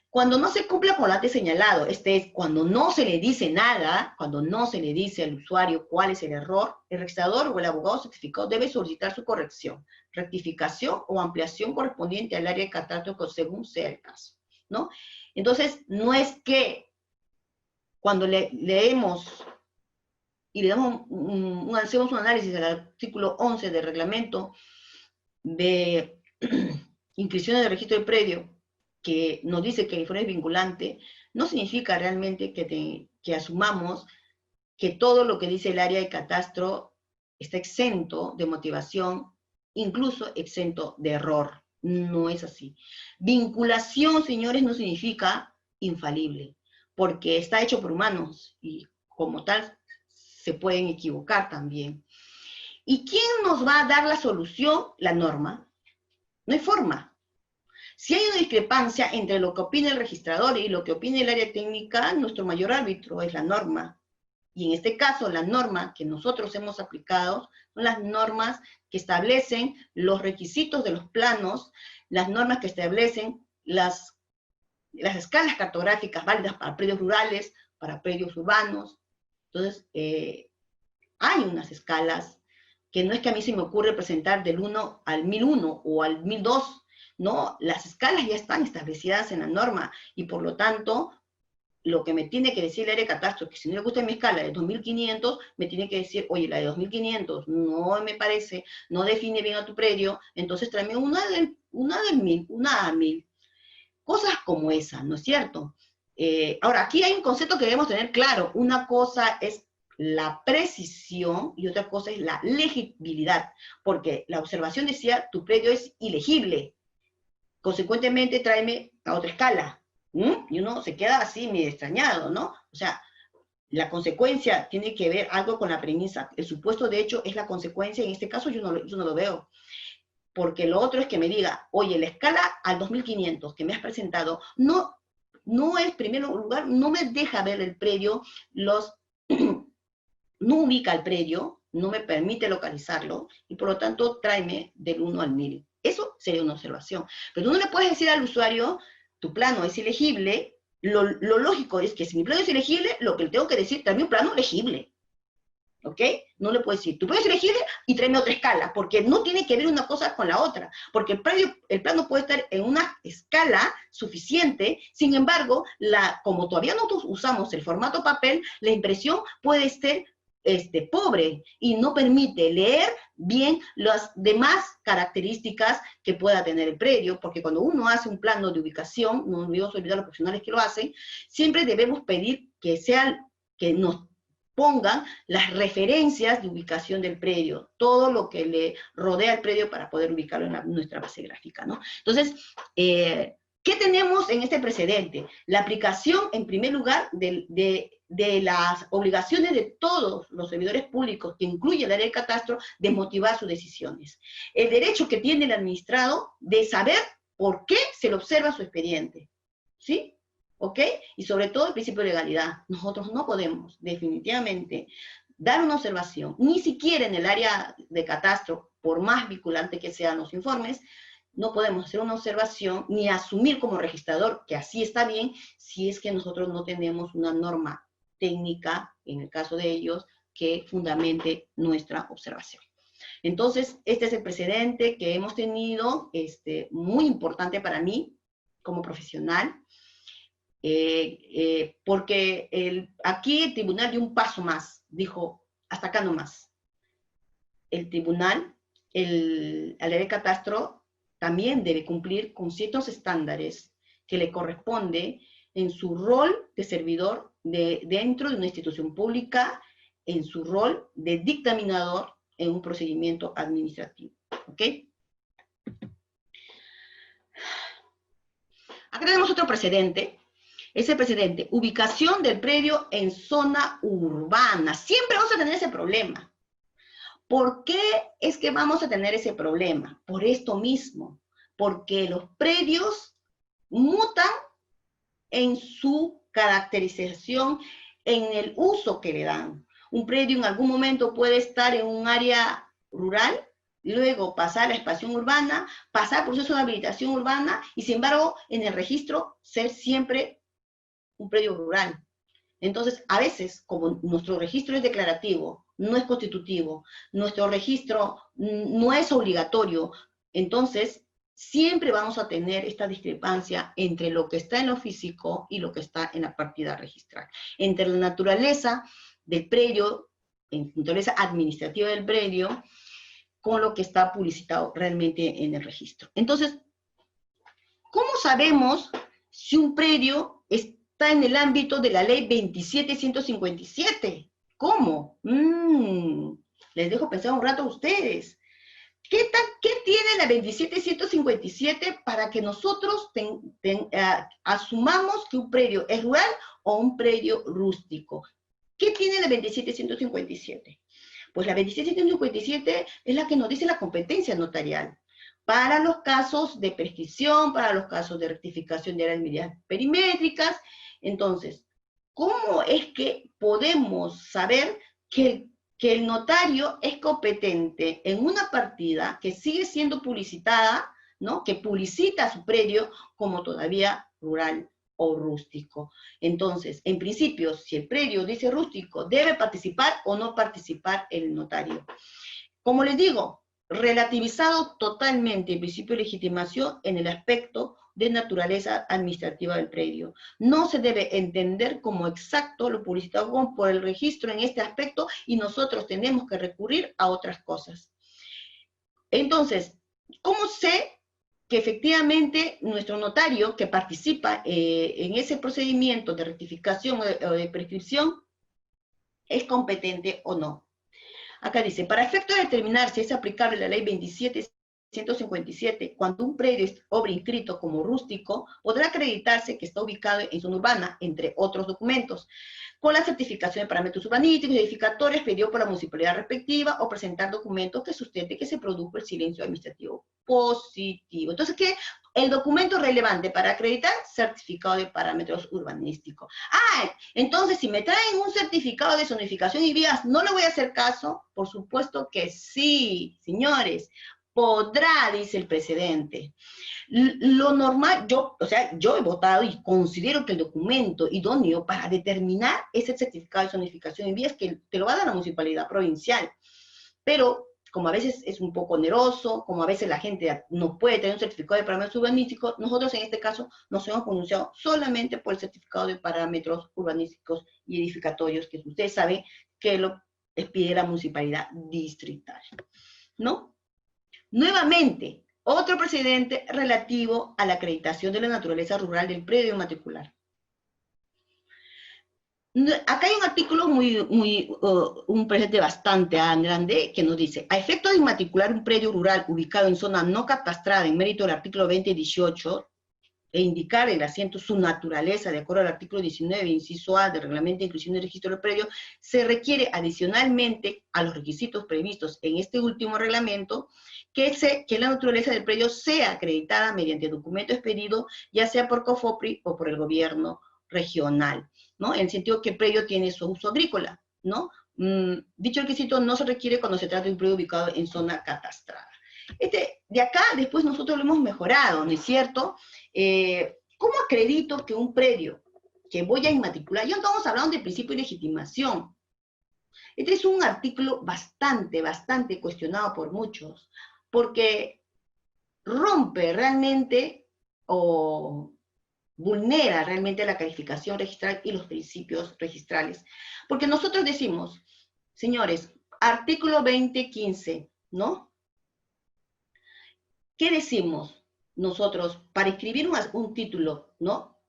Cuando no se cumple con lo antes señalado, es cuando no se le dice nada, cuando no se le dice al usuario cuál es el error, el registrador o el abogado certificado debe solicitar su corrección, rectificación o ampliación correspondiente al área de catastro según sea el caso, ¿no? Entonces, no es que cuando leemos y le damos hacemos un análisis del artículo 11 del reglamento de inscripciones de registro de predio, que nos dice que el informe es vinculante, no significa realmente que asumamos que todo lo que dice el área de catastro está exento de motivación, incluso exento de error. No es así. Vinculación, señores, no significa infalible, porque está hecho por humanos y como tal se pueden equivocar también. ¿Y quién nos va a dar la solución? La norma. No hay forma. Si hay una discrepancia entre lo que opina el registrador y lo que opina el área técnica, nuestro mayor árbitro es la norma. Y en este caso, la norma que nosotros hemos aplicado son las normas que establecen los requisitos de los planos, las normas que establecen las escalas cartográficas válidas para predios rurales, para predios urbanos. Entonces, hay unas escalas que no es que a mí se me ocurre presentar del 1 al 1001 o al 1002, no, las escalas ya están establecidas en la norma, y por lo tanto, lo que me tiene que decir el área de catastro, que si no le gusta mi escala de 2500, me tiene que decir, oye, la de 2500 no me parece, no define bien a tu predio, entonces tráeme una de 1000, una a 1000. Cosas como esa, ¿no es cierto? Ahora, aquí hay un concepto que debemos tener claro. Una cosa es la precisión y otra cosa es la legibilidad, porque la observación decía, tu predio es ilegible, consecuentemente tráeme a otra escala, y uno se queda así medio extrañado, ¿no? O sea, la consecuencia tiene que ver algo con la premisa, el supuesto de hecho es la consecuencia, en este caso yo no lo veo, porque lo otro es que me diga, oye, la escala al 2500 que me has presentado, no es, en primer lugar, no me deja ver el predio, no ubica el predio, no me permite localizarlo, y por lo tanto tráeme del 1 al 1000. Eso sería una observación. Pero tú no le puedes decir al usuario, tu plano es ilegible, lo lógico es que si mi plano es ilegible, lo que le tengo que decir, tráeme un plano legible. ¿Ok? No le puedo decir, tú puedes elegir y tráeme otra escala, porque no tiene que ver una cosa con la otra, porque el plano puede estar en una escala suficiente, sin embargo, como todavía no usamos el formato papel, la impresión puede ser pobre y no permite leer bien las demás características que pueda tener el predio, porque cuando uno hace un plano de ubicación, no olvidemos olvidar a los profesionales que lo hacen, siempre debemos pedir que nos pongan las referencias de ubicación del predio, todo lo que le rodea al predio para poder ubicarlo en nuestra base gráfica, ¿no? Entonces, ¿qué tenemos en este precedente? La aplicación, en primer lugar, de las obligaciones de todos los servidores públicos, que incluye la ley del catastro, de motivar sus decisiones. El derecho que tiene el administrado de saber por qué se le observa su expediente, ¿sí? ¿Ok? Y sobre todo el principio de legalidad. Nosotros no podemos, definitivamente, dar una observación, ni siquiera en el área de catastro, por más vinculante que sean los informes, no podemos hacer una observación ni asumir como registrador que así está bien, si es que nosotros no tenemos una norma técnica, en el caso de ellos, que fundamente nuestra observación. Entonces, este es el precedente que hemos tenido, muy importante para mí como profesional, porque aquí el tribunal dio un paso más, dijo, hasta acá no más. El tribunal, la ley de catastro, también debe cumplir con ciertos estándares que le corresponde en su rol de servidor dentro de una institución pública, en su rol de dictaminador en un procedimiento administrativo. ¿Ok? Acá tenemos otro precedente. Ese precedente, ubicación del predio en zona urbana. Siempre vamos a tener ese problema. ¿Por qué es que vamos a tener ese problema? Por esto mismo, porque los predios mutan en su caracterización, en el uso que le dan. Un predio en algún momento puede estar en un área rural, luego pasar a la expansión urbana, pasar por proceso de habilitación urbana, y sin embargo, en el registro, ser siempre un predio rural. Entonces, a veces, como nuestro registro es declarativo, no es constitutivo, nuestro registro no es obligatorio, entonces siempre vamos a tener esta discrepancia entre lo que está en lo físico y lo que está en la partida registral. Entre la naturaleza del predio, en la naturaleza administrativa del predio, con lo que está publicitado realmente en el registro. Entonces, ¿cómo sabemos si un predio está en el ámbito de la ley 27.157? ¿Cómo? Les dejo pensar un rato a ustedes. ¿Qué tiene la 27.157 para que nosotros asumamos que un predio es rural o un predio rústico? ¿Qué tiene la 27.157? Pues la 27.157 es la que nos dice la competencia notarial para los casos de prescripción, para los casos de rectificación de las medidas perimétricas. Entonces, ¿cómo es que podemos saber que el notario es competente en una partida que sigue siendo publicitada, ¿no? Que publicita su predio como todavía rural o rústico? Entonces, en principio, si el predio dice rústico, ¿debe participar o no participar el notario? Como les digo, relativizado totalmente el principio de legitimación en el aspecto de naturaleza administrativa del predio. No se debe entender como exacto lo publicitado por el registro en este aspecto, y nosotros tenemos que recurrir a otras cosas. Entonces, ¿cómo sé que efectivamente nuestro notario que participa en ese procedimiento de rectificación o de prescripción es competente o no? Acá dice, para efecto de determinar si es aplicable la ley 27.157, cuando un predio es obra inscrito como rústico, podrá acreditarse que está ubicado en zona urbana, entre otros documentos, con la certificación de parámetros urbanísticos y edificatorios pedido por la municipalidad respectiva, o presentar documentos que sustente que se produjo el silencio administrativo positivo. Entonces, ¿qué? El documento relevante para acreditar, certificado de parámetros urbanísticos. Entonces, si me traen un certificado de zonificación y vías, ¿no le voy a hacer caso? Por supuesto que sí, señores. Podrá, dice el precedente. Lo normal, yo he votado y considero que el documento idóneo para determinar ese certificado de zonificación y vías que te lo va a dar la municipalidad provincial. Pero como a veces es un poco oneroso, como a veces la gente no puede tener un certificado de parámetros urbanísticos, nosotros en este caso nos hemos pronunciado solamente por el certificado de parámetros urbanísticos y edificatorios, que usted sabe que lo expide la municipalidad distrital, ¿no? Nuevamente, otro precedente relativo a la acreditación de la naturaleza rural del predio matricular. Acá hay un artículo un precedente bastante grande que nos dice: a efecto de inmatricular un predio rural ubicado en zona no catastrada en mérito del artículo 2018 e indicar el asiento su naturaleza de acuerdo al artículo 19, inciso A del Reglamento de Inclusión y Registro del Predio, se requiere adicionalmente a los requisitos previstos en este último reglamento que la naturaleza del predio sea acreditada mediante documento expedido, ya sea por COFOPRI o por el gobierno regional, ¿no? En el sentido que el predio tiene su uso agrícola, ¿no? Dicho requisito no se requiere cuando se trata de un predio ubicado en zona catastrada. De acá, después nosotros lo hemos mejorado, ¿no es cierto? ¿Cómo acredito que un predio que voy a inmatricular? Ya estamos hablando del principio de legitimación. Este es un artículo bastante cuestionado por muchos, porque rompe realmente o vulnera realmente la calificación registral y los principios registrales. Porque nosotros decimos, señores, artículo 2015, ¿no? ¿Qué decimos nosotros? Para escribir un título, ¿no?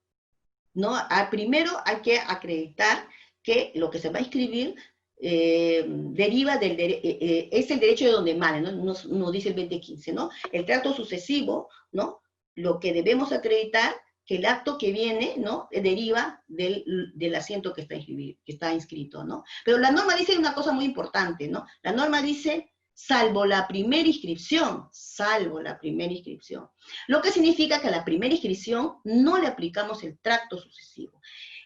Primero hay que acreditar que lo que se va a escribir deriva del es el derecho de donde emane, ¿no? Nos dice el 2015, ¿no? El tracto sucesivo, ¿no? Lo que debemos acreditar que el acto que viene, ¿no? Deriva del asiento que está inscrito, ¿no? Pero la norma dice una cosa muy importante, ¿no? La norma dice: salvo la primera inscripción, lo que significa que a la primera inscripción no le aplicamos el tracto sucesivo.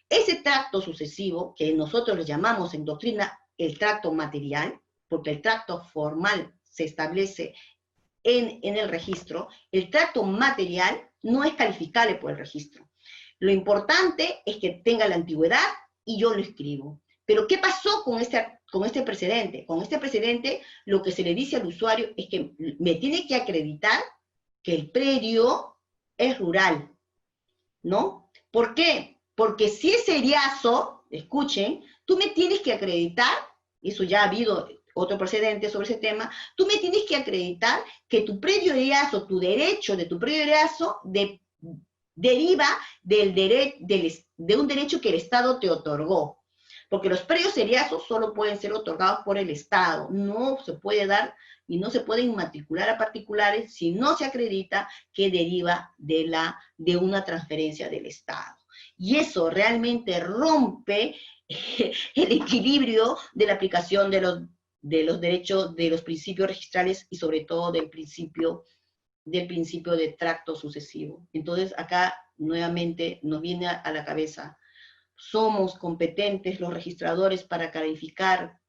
Ese tracto sucesivo, que nosotros le llamamos en doctrina el tracto material, porque el tracto formal se establece en el registro, el tracto material no es calificable por el registro. Lo importante es que tenga la antigüedad y yo lo escribo. Pero ¿qué pasó con este precedente? Con este precedente lo que se le dice al usuario es que me tiene que acreditar que el predio es rural, ¿no? ¿Por qué? Porque si es eriazo, escuchen, tú me tienes que acreditar, eso ya ha habido otro precedente sobre ese tema, tú me tienes que acreditar que tu predio eriazo, tu derecho de tu predio eriazo deriva de un derecho que el Estado te otorgó. Porque los predios eriazos solo pueden ser otorgados por el Estado, no se puede dar y no se puede inmatricular a particulares si no se acredita que deriva de una transferencia del Estado. Y eso realmente rompe el equilibrio de la aplicación de los derechos, de los principios registrales y sobre todo del principio de tracto sucesivo. Entonces acá nuevamente nos viene a la cabeza: ¿somos competentes los registradores para calificar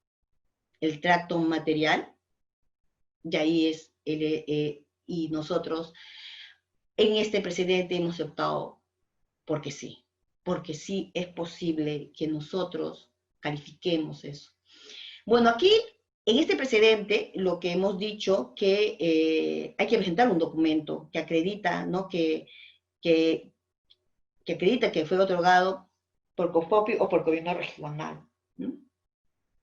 el tracto material? Y ahí es, y nosotros en este precedente hemos optado porque sí es posible que nosotros califiquemos eso. Bueno, aquí en este precedente lo que hemos dicho que hay que presentar un documento que acredita, ¿no? que acredita que fue otorgado por COFOPRI o por gobierno regional, ¿no?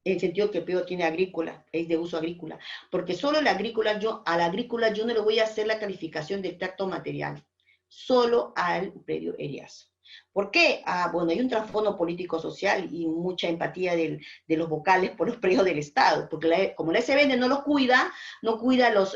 En el sentido que el predio tiene agrícola, es de uso agrícola, porque solo a la agrícola yo no le voy a hacer la calificación del tracto material, solo al predio eriazo. ¿Por qué? Bueno, hay un trasfondo político-social y mucha empatía de los vocales por los predios del Estado, porque como la SBN no cuida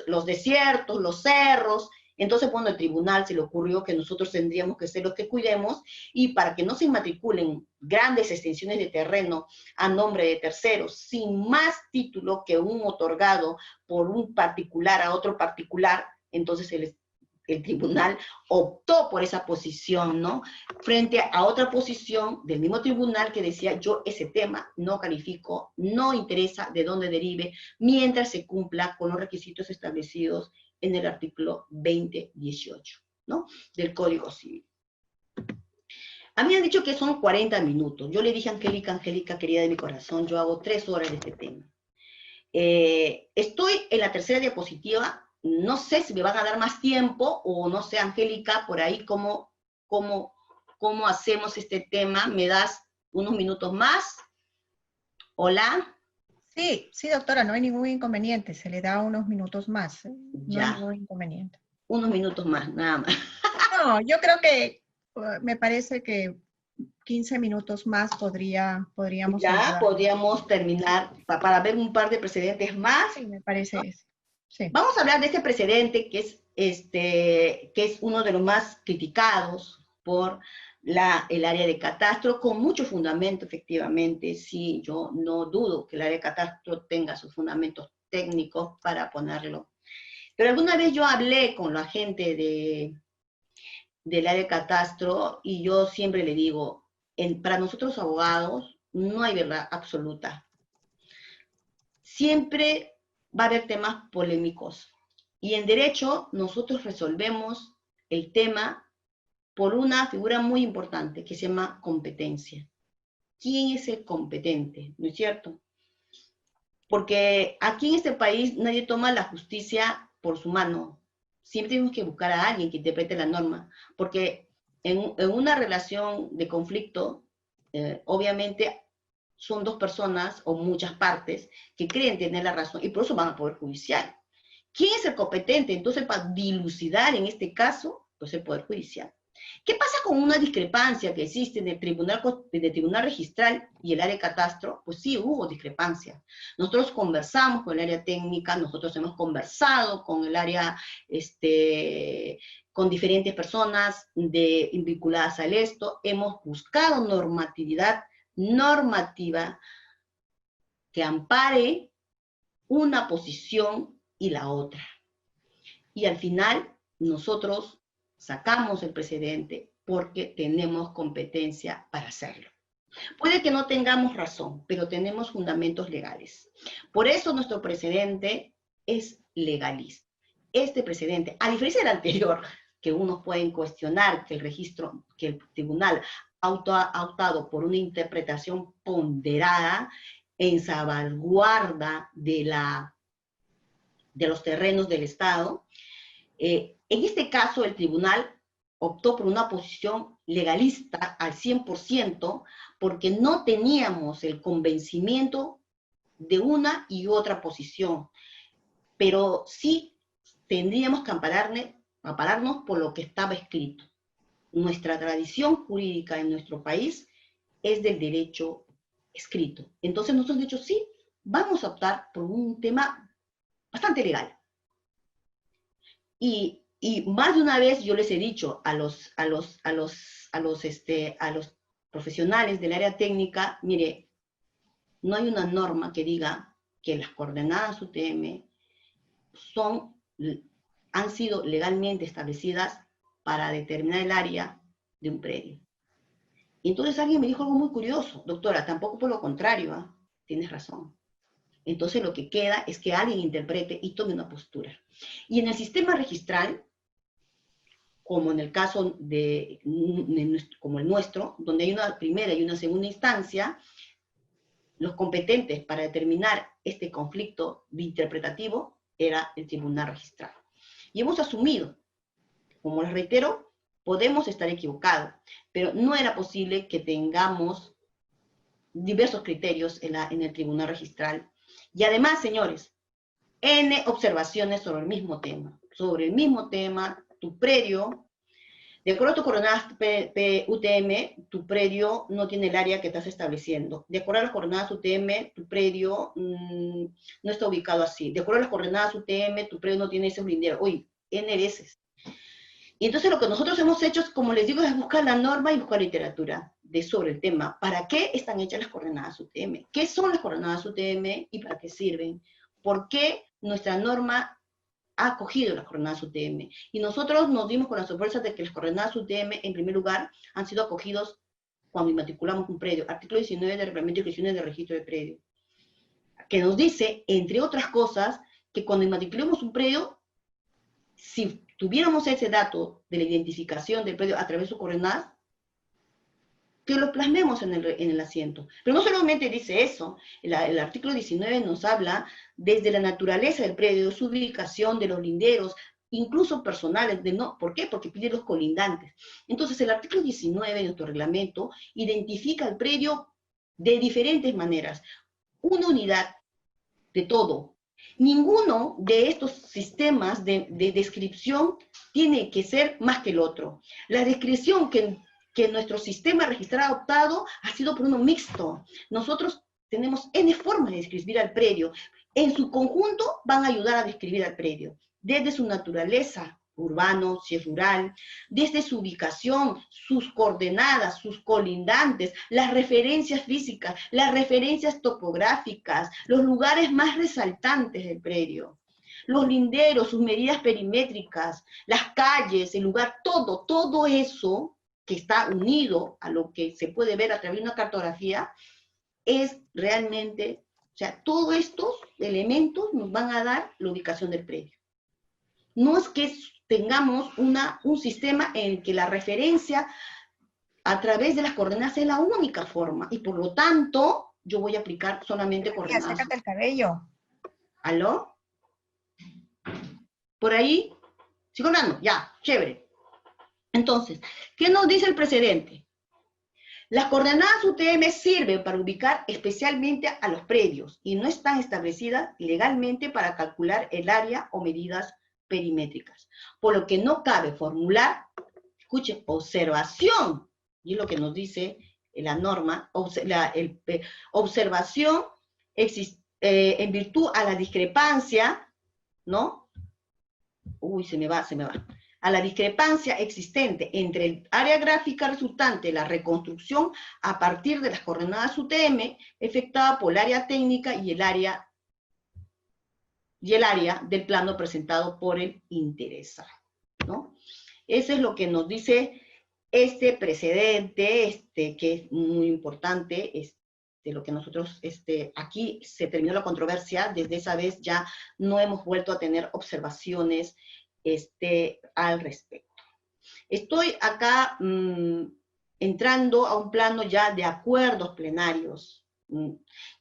los desiertos, los cerros. Entonces, bueno, el tribunal se le ocurrió que nosotros tendríamos que ser los que cuidemos, y para que no se inmatriculen grandes extensiones de terreno a nombre de terceros, sin más título que un otorgado por un particular a otro particular, entonces el tribunal optó por esa posición, ¿no? Frente a otra posición del mismo tribunal que decía: yo ese tema no califico, no interesa de dónde derive, mientras se cumpla con los requisitos establecidos en el artículo 2018, ¿no? Del Código Civil. A mí me han dicho que son 40 minutos. Yo le dije a Angélica, querida de mi corazón, yo hago 3 horas de este tema. Estoy en la tercera diapositiva. No sé si me van a dar más tiempo, o no sé, Angélica, por ahí cómo hacemos este tema. ¿Me das unos minutos más? Hola. Sí, sí, doctora, no hay ningún inconveniente. Se le da unos minutos más. No hay Ya, ningún inconveniente. unos minutos más, nada más. No, yo creo que me parece que 15 minutos más podríamos Ya ayudar. podríamos terminar para ver un par de precedentes más. Sí, me parece. Sí. Vamos a hablar de este precedente que es uno de los más criticados por el área de catastro, con mucho fundamento, efectivamente. Sí, yo no dudo que el área de catastro tenga sus fundamentos técnicos para ponerlo. Pero alguna vez yo hablé con la gente del área de catastro y yo siempre le digo, para nosotros abogados no hay verdad absoluta. Siempre va a haber temas polémicos. Y en derecho nosotros resolvemos el tema por una figura muy importante que se llama competencia. ¿Quién es el competente? ¿No es cierto? Porque aquí en este país nadie toma la justicia por su mano. Siempre tenemos que buscar a alguien que interprete la norma. Porque en una relación de conflicto, obviamente son dos personas o muchas partes que creen tener la razón y por eso van al Poder Judicial. ¿Quién es el competente? Entonces, para dilucidar en este caso, pues el Poder Judicial. ¿Qué pasa con una discrepancia que existe en el tribunal registral y el área de catastro? Pues sí, hubo discrepancia. Nosotros conversamos con el área técnica, nosotros hemos conversado con el área, con diferentes personas vinculadas al esto, hemos buscado normativa que ampare una posición y la otra. Y al final nosotros sacamos el precedente porque tenemos competencia para hacerlo. Puede que no tengamos razón, pero tenemos fundamentos legales. Por eso nuestro precedente es legalista. Este precedente, a diferencia del anterior, que unos pueden cuestionar que el tribunal ha optado por una interpretación ponderada en salvaguarda de los terrenos del Estado, en este caso, el tribunal optó por una posición legalista al 100% porque no teníamos el convencimiento de una y otra posición, pero sí tendríamos que ampararnos por lo que estaba escrito. Nuestra tradición jurídica en nuestro país es del derecho escrito. Entonces nosotros hemos dicho, sí, vamos a optar por un tema bastante legal. Y más de una vez yo les he dicho a los profesionales del área técnica, mire, no hay una norma que diga que las coordenadas UTM han sido legalmente establecidas para determinar el área de un predio. Y entonces alguien me dijo algo muy curioso, doctora, tampoco por lo contrario, ¿eh? Tienes razón. Entonces lo que queda es que alguien interprete y tome una postura. Y en el sistema registral, como en el caso como el nuestro, donde hay una primera y una segunda instancia, los competentes para determinar este conflicto interpretativo era el tribunal registral. Y hemos asumido, como les reitero, podemos estar equivocados, pero no era posible que tengamos diversos criterios en el tribunal registral. Y además, señores, N observaciones sobre el mismo tema. Sobre el mismo tema, tu predio, de acuerdo a tu coordenadas UTM, tu predio no tiene el área que estás estableciendo. De acuerdo a las coordenadas UTM, tu predio no está ubicado así. De acuerdo a las coordenadas UTM, tu predio no tiene ese blindero. Uy, N veces. Y entonces lo que nosotros hemos hecho, como les digo, es buscar la norma y buscar literatura sobre el tema. ¿Para qué están hechas las coordenadas UTM? ¿Qué son las coordenadas UTM y para qué sirven? ¿Por qué nuestra norma ha acogido las coordenadas UTM? Y nosotros nos dimos con la sorpresa de que las coordenadas UTM, en primer lugar, han sido acogidos cuando inmatriculamos un predio. Artículo 19 del Reglamento de Inscripciones de Registro de Predio, que nos dice, entre otras cosas, que cuando inmatriculemos un predio, si tuviéramos ese dato de la identificación del predio a través de sus coordenadas, que lo plasmemos en el asiento. Pero no solamente dice eso, el artículo 19 nos habla desde la naturaleza del predio, su ubicación, de los linderos, incluso personales, ¿por qué? Porque pide los colindantes. Entonces el artículo 19 de nuestro reglamento identifica el predio de diferentes maneras. Una unidad de todo. Ninguno de estos sistemas de descripción tiene que ser más que el otro. La descripción que nuestro sistema registral ha adoptado ha sido por uno mixto. Nosotros tenemos N formas de describir al predio. En su conjunto van a ayudar a describir al predio, desde su naturaleza, urbano, si es rural, desde su ubicación, sus coordenadas, sus colindantes, las referencias físicas, las referencias topográficas, los lugares más resaltantes del predio, los linderos, sus medidas perimétricas, las calles, el lugar, todo eso que está unido a lo que se puede ver a través de una cartografía, es realmente, o sea, todos estos elementos nos van a dar la ubicación del predio. No es que tengamos un sistema en el que la referencia a través de las coordenadas es la única forma, y por lo tanto, yo voy a aplicar solamente coordenadas. Sácate el cabello. ¿Aló? ¿Por ahí? ¿Sigo hablando? Ya, chévere. Entonces, ¿qué nos dice el precedente? Las coordenadas UTM sirven para ubicar especialmente a los predios y no están establecidas legalmente para calcular el área o medidas perimétricas, por lo que no cabe formular, escuchen, observación, y es lo que nos dice la norma, observación en virtud a la discrepancia, ¿no? Uy, se me va. A la discrepancia existente entre el área gráfica resultante de la reconstrucción a partir de las coordenadas UTM, efectuada por el área técnica y el área del plano presentado por el interesado, ¿no? Eso es lo que nos dice este precedente, que es muy importante, lo que nosotros, aquí se terminó la controversia, desde esa vez ya no hemos vuelto a tener observaciones al respecto. Estoy acá entrando a un plano ya de acuerdos plenarios.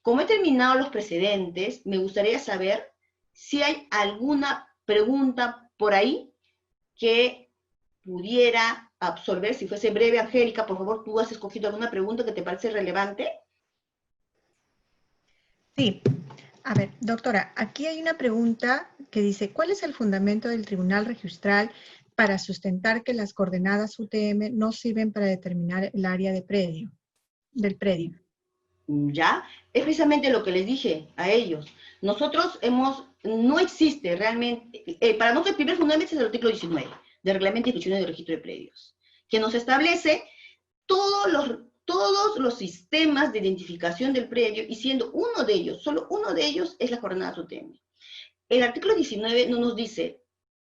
Como he terminado los precedentes, me gustaría saber si hay alguna pregunta por ahí que pudiera absorber, si fuese breve. Angélica, por favor, ¿tú has escogido alguna pregunta que te parece relevante? Sí. A ver, doctora, aquí hay una pregunta que dice, ¿cuál es el fundamento del Tribunal Registral para sustentar que las coordenadas UTM no sirven para determinar el área del predio? Ya, es precisamente lo que les dije a ellos. Nosotros no existe realmente, para nosotros el primer fundamento es el artículo 19 del Reglamento de Inscripción de Registro de Predios, que nos establece todos los sistemas de identificación del predio, y siendo uno de ellos, solo uno de ellos, es las coordenadas UTM. El artículo 19 no nos dice,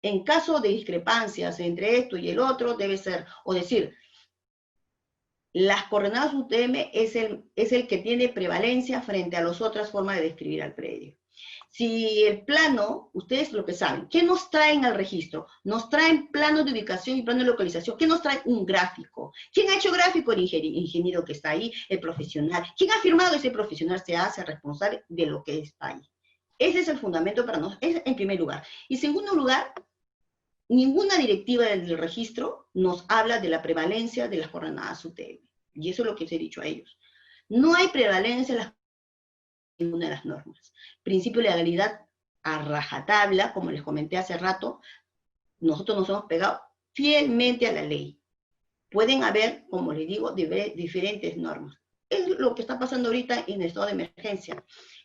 en caso de discrepancias entre esto y el otro, debe ser, o decir, las coordenadas UTM es el que tiene prevalencia frente a las otras formas de describir al predio. Si el plano, ustedes lo que saben, ¿qué nos traen al registro? Nos traen planos de ubicación y planos de localización. ¿Qué nos trae? Un gráfico. ¿Quién ha hecho gráfico? El ingeniero que está ahí, el profesional. ¿Quién ha firmado? Ese profesional se hace responsable de lo que está ahí. Ese es el fundamento para nosotros, en primer lugar. Y en segundo lugar, ninguna directiva del registro nos habla de la prevalencia de las coordenadas UTM. Y eso es lo que les he dicho a ellos. No hay prevalencia en ninguna de las normas. Principio de legalidad a rajatabla, como les comenté hace rato, nosotros nos hemos pegado fielmente a la ley. Pueden haber, como les digo, diferentes normas. Es lo que está pasando ahorita en el estado de emergencia.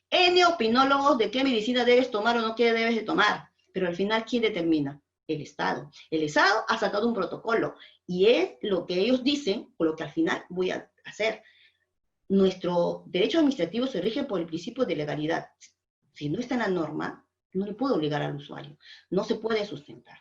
N opinólogos de qué medicina debes tomar o no qué debes de tomar, pero al final, ¿quién determina? El Estado. El Estado ha sacado un protocolo, y es lo que ellos dicen, o lo que al final voy a hacer. Nuestro derecho administrativo se rige por el principio de legalidad. Si no está en la norma, no le puedo obligar al usuario. No se puede sustentar.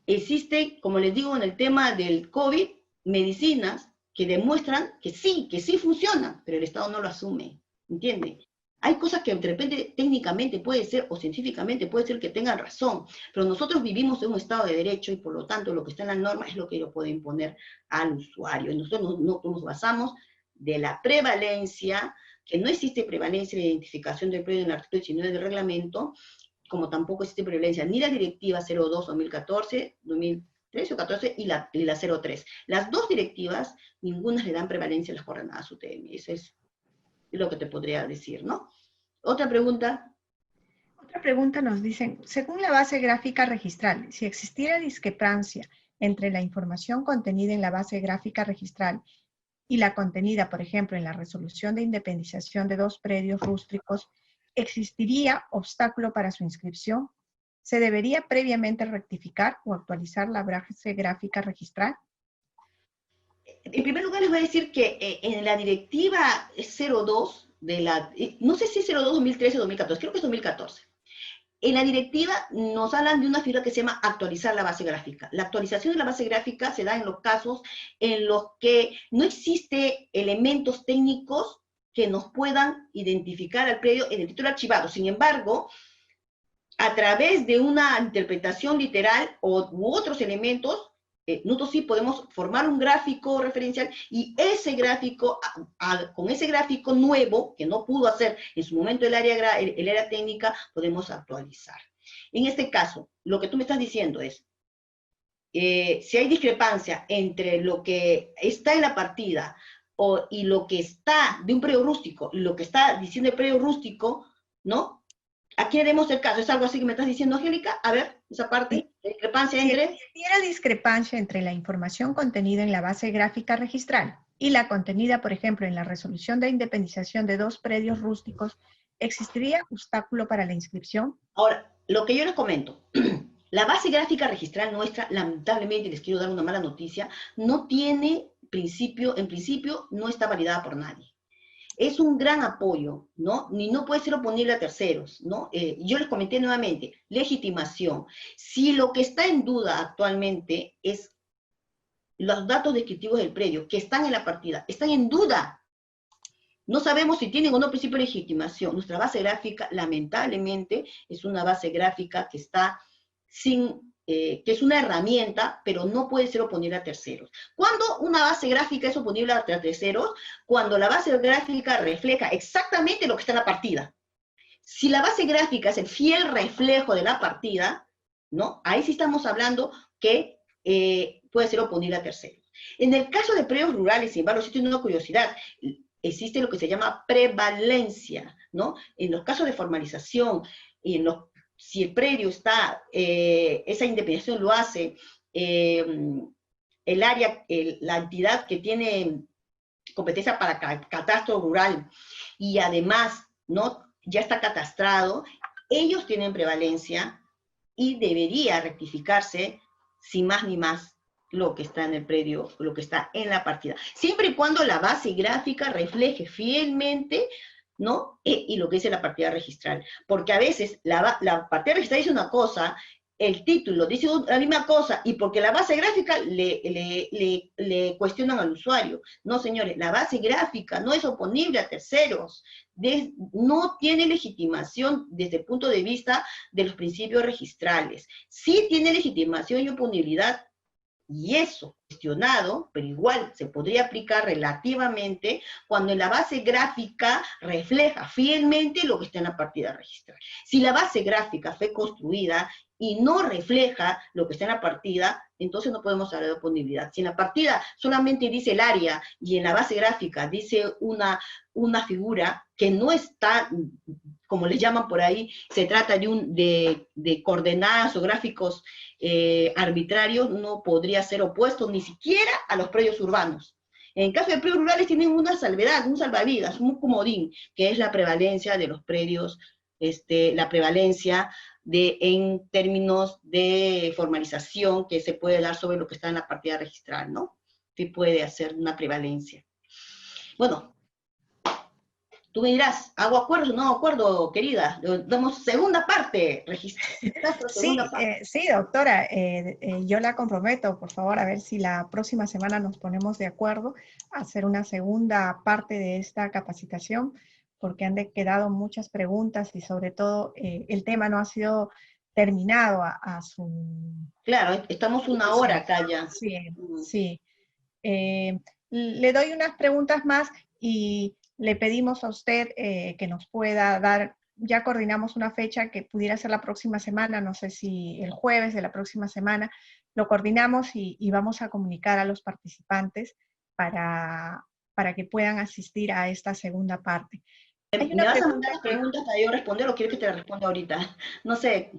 Existe, como les digo, en el tema del COVID, medicinas que demuestran que sí funcionan, pero el Estado no lo asume. ¿Entienden? Hay cosas que de repente técnicamente puede ser, o científicamente puede ser que tengan razón, pero nosotros vivimos en un Estado de Derecho y por lo tanto lo que está en la norma es lo que ellos pueden imponer al usuario. Y nosotros nos basamos de la prevalencia, que no existe prevalencia de identificación del predio en el artículo 19 del reglamento, como tampoco existe prevalencia ni la directiva 02-2014, 2013 o 14 y la 03. Las dos directivas, ninguna le dan prevalencia a las coordenadas UTM. Eso es lo que te podría decir, ¿no? Otra pregunta. Otra pregunta nos dicen, según la base gráfica registral, si existiera discrepancia entre la información contenida en la base gráfica registral y la contenida, por ejemplo, en la resolución de independización de 2 predios rústicos, ¿existiría obstáculo para su inscripción? ¿Se debería previamente rectificar o actualizar la base gráfica registral? En primer lugar, les voy a decir que en la directiva 02 de la, no sé si es 02, 2013 o 2014, creo que es 2014. En la directiva nos hablan de una figura que se llama actualizar la base gráfica. La actualización de la base gráfica se da en los casos en los que no existe elementos técnicos que nos puedan identificar al predio en el título archivado. Sin embargo, a través de una interpretación literal u otros elementos, nosotros sí podemos formar un gráfico referencial y ese gráfico, con ese gráfico nuevo, que no pudo hacer en su momento el área técnica, podemos actualizar. En este caso, lo que tú me estás diciendo es, si hay discrepancia entre lo que está en la partida y lo que está de un predio rústico y lo que está diciendo el predio rústico, ¿no? ¿A quién debemos el caso? ¿Es algo así que me estás diciendo, Angélica? A ver, esa parte, la discrepancia entre... Si existiera discrepancia entre la información contenida en la base gráfica registral y la contenida, por ejemplo, en la resolución de independización de 2 predios rústicos, ¿existiría obstáculo para la inscripción? Ahora, lo que yo les comento, la base gráfica registral nuestra, lamentablemente, les quiero dar una mala noticia, no tiene principio, en principio no está validada por nadie. Es un gran apoyo, ¿no? Ni no puede ser oponible a terceros, ¿no? Yo les comenté nuevamente, legitimación. Si lo que está en duda actualmente es los datos descriptivos del predio, que están en la partida, están en duda. No sabemos si tienen o no principio de legitimación. Nuestra base gráfica, lamentablemente, es una base gráfica que está sin... que es una herramienta, pero no puede ser oponible a terceros. ¿Cuándo una base gráfica es oponible a terceros? Cuando la base gráfica refleja exactamente lo que está en la partida. Si la base gráfica es el fiel reflejo de la partida, ¿no? Ahí sí estamos hablando que puede ser oponible a terceros. En el caso de predios rurales, sin embargo, sí tengo una curiosidad, existe lo que se llama prevalencia, ¿no? En los casos de formalización, y si el predio está, esa independización lo hace el área, la entidad que tiene competencia para catastro rural y además, ¿no? Ya está catastrado, ellos tienen prevalencia y debería rectificarse, sin más ni más, lo que está en el predio, lo que está en la partida. Siempre y cuando la base gráfica refleje fielmente, ¿no? Y lo que dice la partida registral. Porque a veces la partida registral dice una cosa, el título dice la misma cosa, y porque la base gráfica le cuestionan al usuario. No, señores, la base gráfica no es oponible a terceros, no tiene legitimación desde el punto de vista de los principios registrales. Sí tiene legitimación y oponibilidad, y eso cuestionado, pero igual se podría aplicar relativamente cuando en la base gráfica refleja fielmente lo que está en la partida registral. Si la base gráfica fue construida y no refleja lo que está en la partida, entonces no podemos hablar de oponibilidad. Si en la partida solamente dice el área y en la base gráfica dice una figura que no está, como les llaman por ahí, se trata de coordenadas o gráficos arbitrarios, no podría ser opuesto ni siquiera a los predios urbanos. En caso de predios rurales tienen una salvedad, un salvavidas, un comodín, que es la prevalencia de los predios, la prevalencia en términos de formalización que se puede dar sobre lo que está en la partida registral, ¿no? Que puede hacer una prevalencia. Bueno, tú me dirás, ¿hago acuerdo o no hago acuerdo, querida? Damos segunda parte, registro segunda parte. Sí, doctora, yo la comprometo, por favor, a ver si la próxima semana nos ponemos de acuerdo a hacer una segunda parte de esta capacitación, porque han quedado muchas preguntas y sobre todo el tema no ha sido terminado a su... Claro, estamos una hora acá ya. Sí, sí. Le doy unas preguntas más y le pedimos a usted que nos pueda dar, ya coordinamos una fecha que pudiera ser la próxima semana, no sé si el jueves de la próxima semana, lo coordinamos y vamos a comunicar a los participantes para que puedan asistir a esta segunda parte. Hay ¿Me una vas a mandar pregunta las que, preguntas para yo responder o quieres que te las responda ahorita? No sé.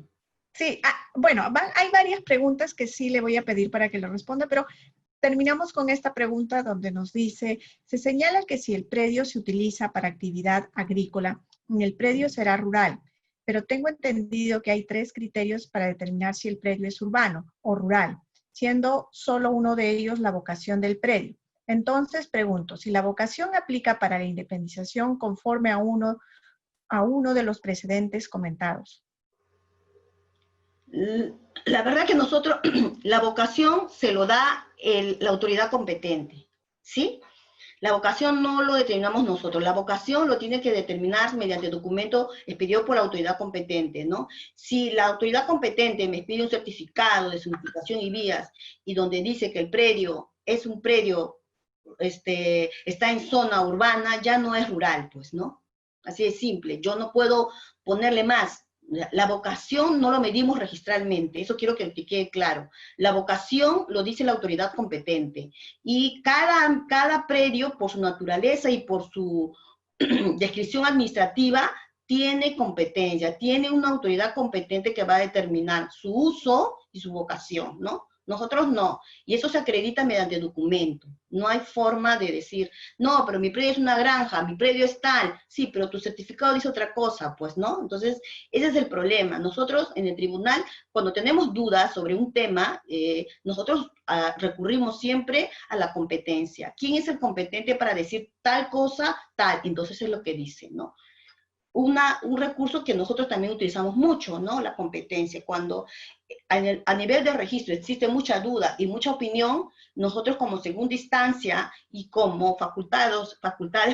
sí, bueno, hay varias preguntas que sí le voy a pedir para que lo responda, pero terminamos con esta pregunta donde nos dice, se señala que si el predio se utiliza para actividad agrícola, el predio será rural, pero tengo entendido que hay 3 criterios para determinar si el predio es urbano o rural, siendo solo uno de ellos la vocación del predio. Entonces pregunto, si la vocación aplica para la independización conforme a uno de los precedentes comentados. La verdad que nosotros, la vocación se lo da la autoridad competente, ¿sí? La vocación no lo determinamos nosotros, la vocación lo tiene que determinar mediante documento expedido por la autoridad competente, ¿no? Si la autoridad competente me pide un certificado de zonificación y vías y donde dice que el predio es un predio, está en zona urbana, ya no es rural, pues, ¿no? Así de simple, yo no puedo ponerle más. La vocación no lo medimos registralmente, eso quiero que quede claro. La vocación lo dice la autoridad competente y cada predio, por su naturaleza y por su descripción administrativa, tiene competencia, tiene una autoridad competente que va a determinar su uso y su vocación, ¿no? Nosotros no, y eso se acredita mediante documento. No hay forma de decir, no, pero mi predio es una granja, mi predio es tal, sí, pero tu certificado dice otra cosa, pues, ¿no? Entonces, ese es el problema. Nosotros en el tribunal, cuando tenemos dudas sobre un tema, nosotros recurrimos siempre a la competencia. ¿Quién es el competente para decir tal cosa, tal? Entonces es lo que dice, ¿no? Un recurso que nosotros también utilizamos mucho, ¿no? La competencia. Cuando a nivel de registro existe mucha duda y mucha opinión, nosotros como segunda instancia y como facultades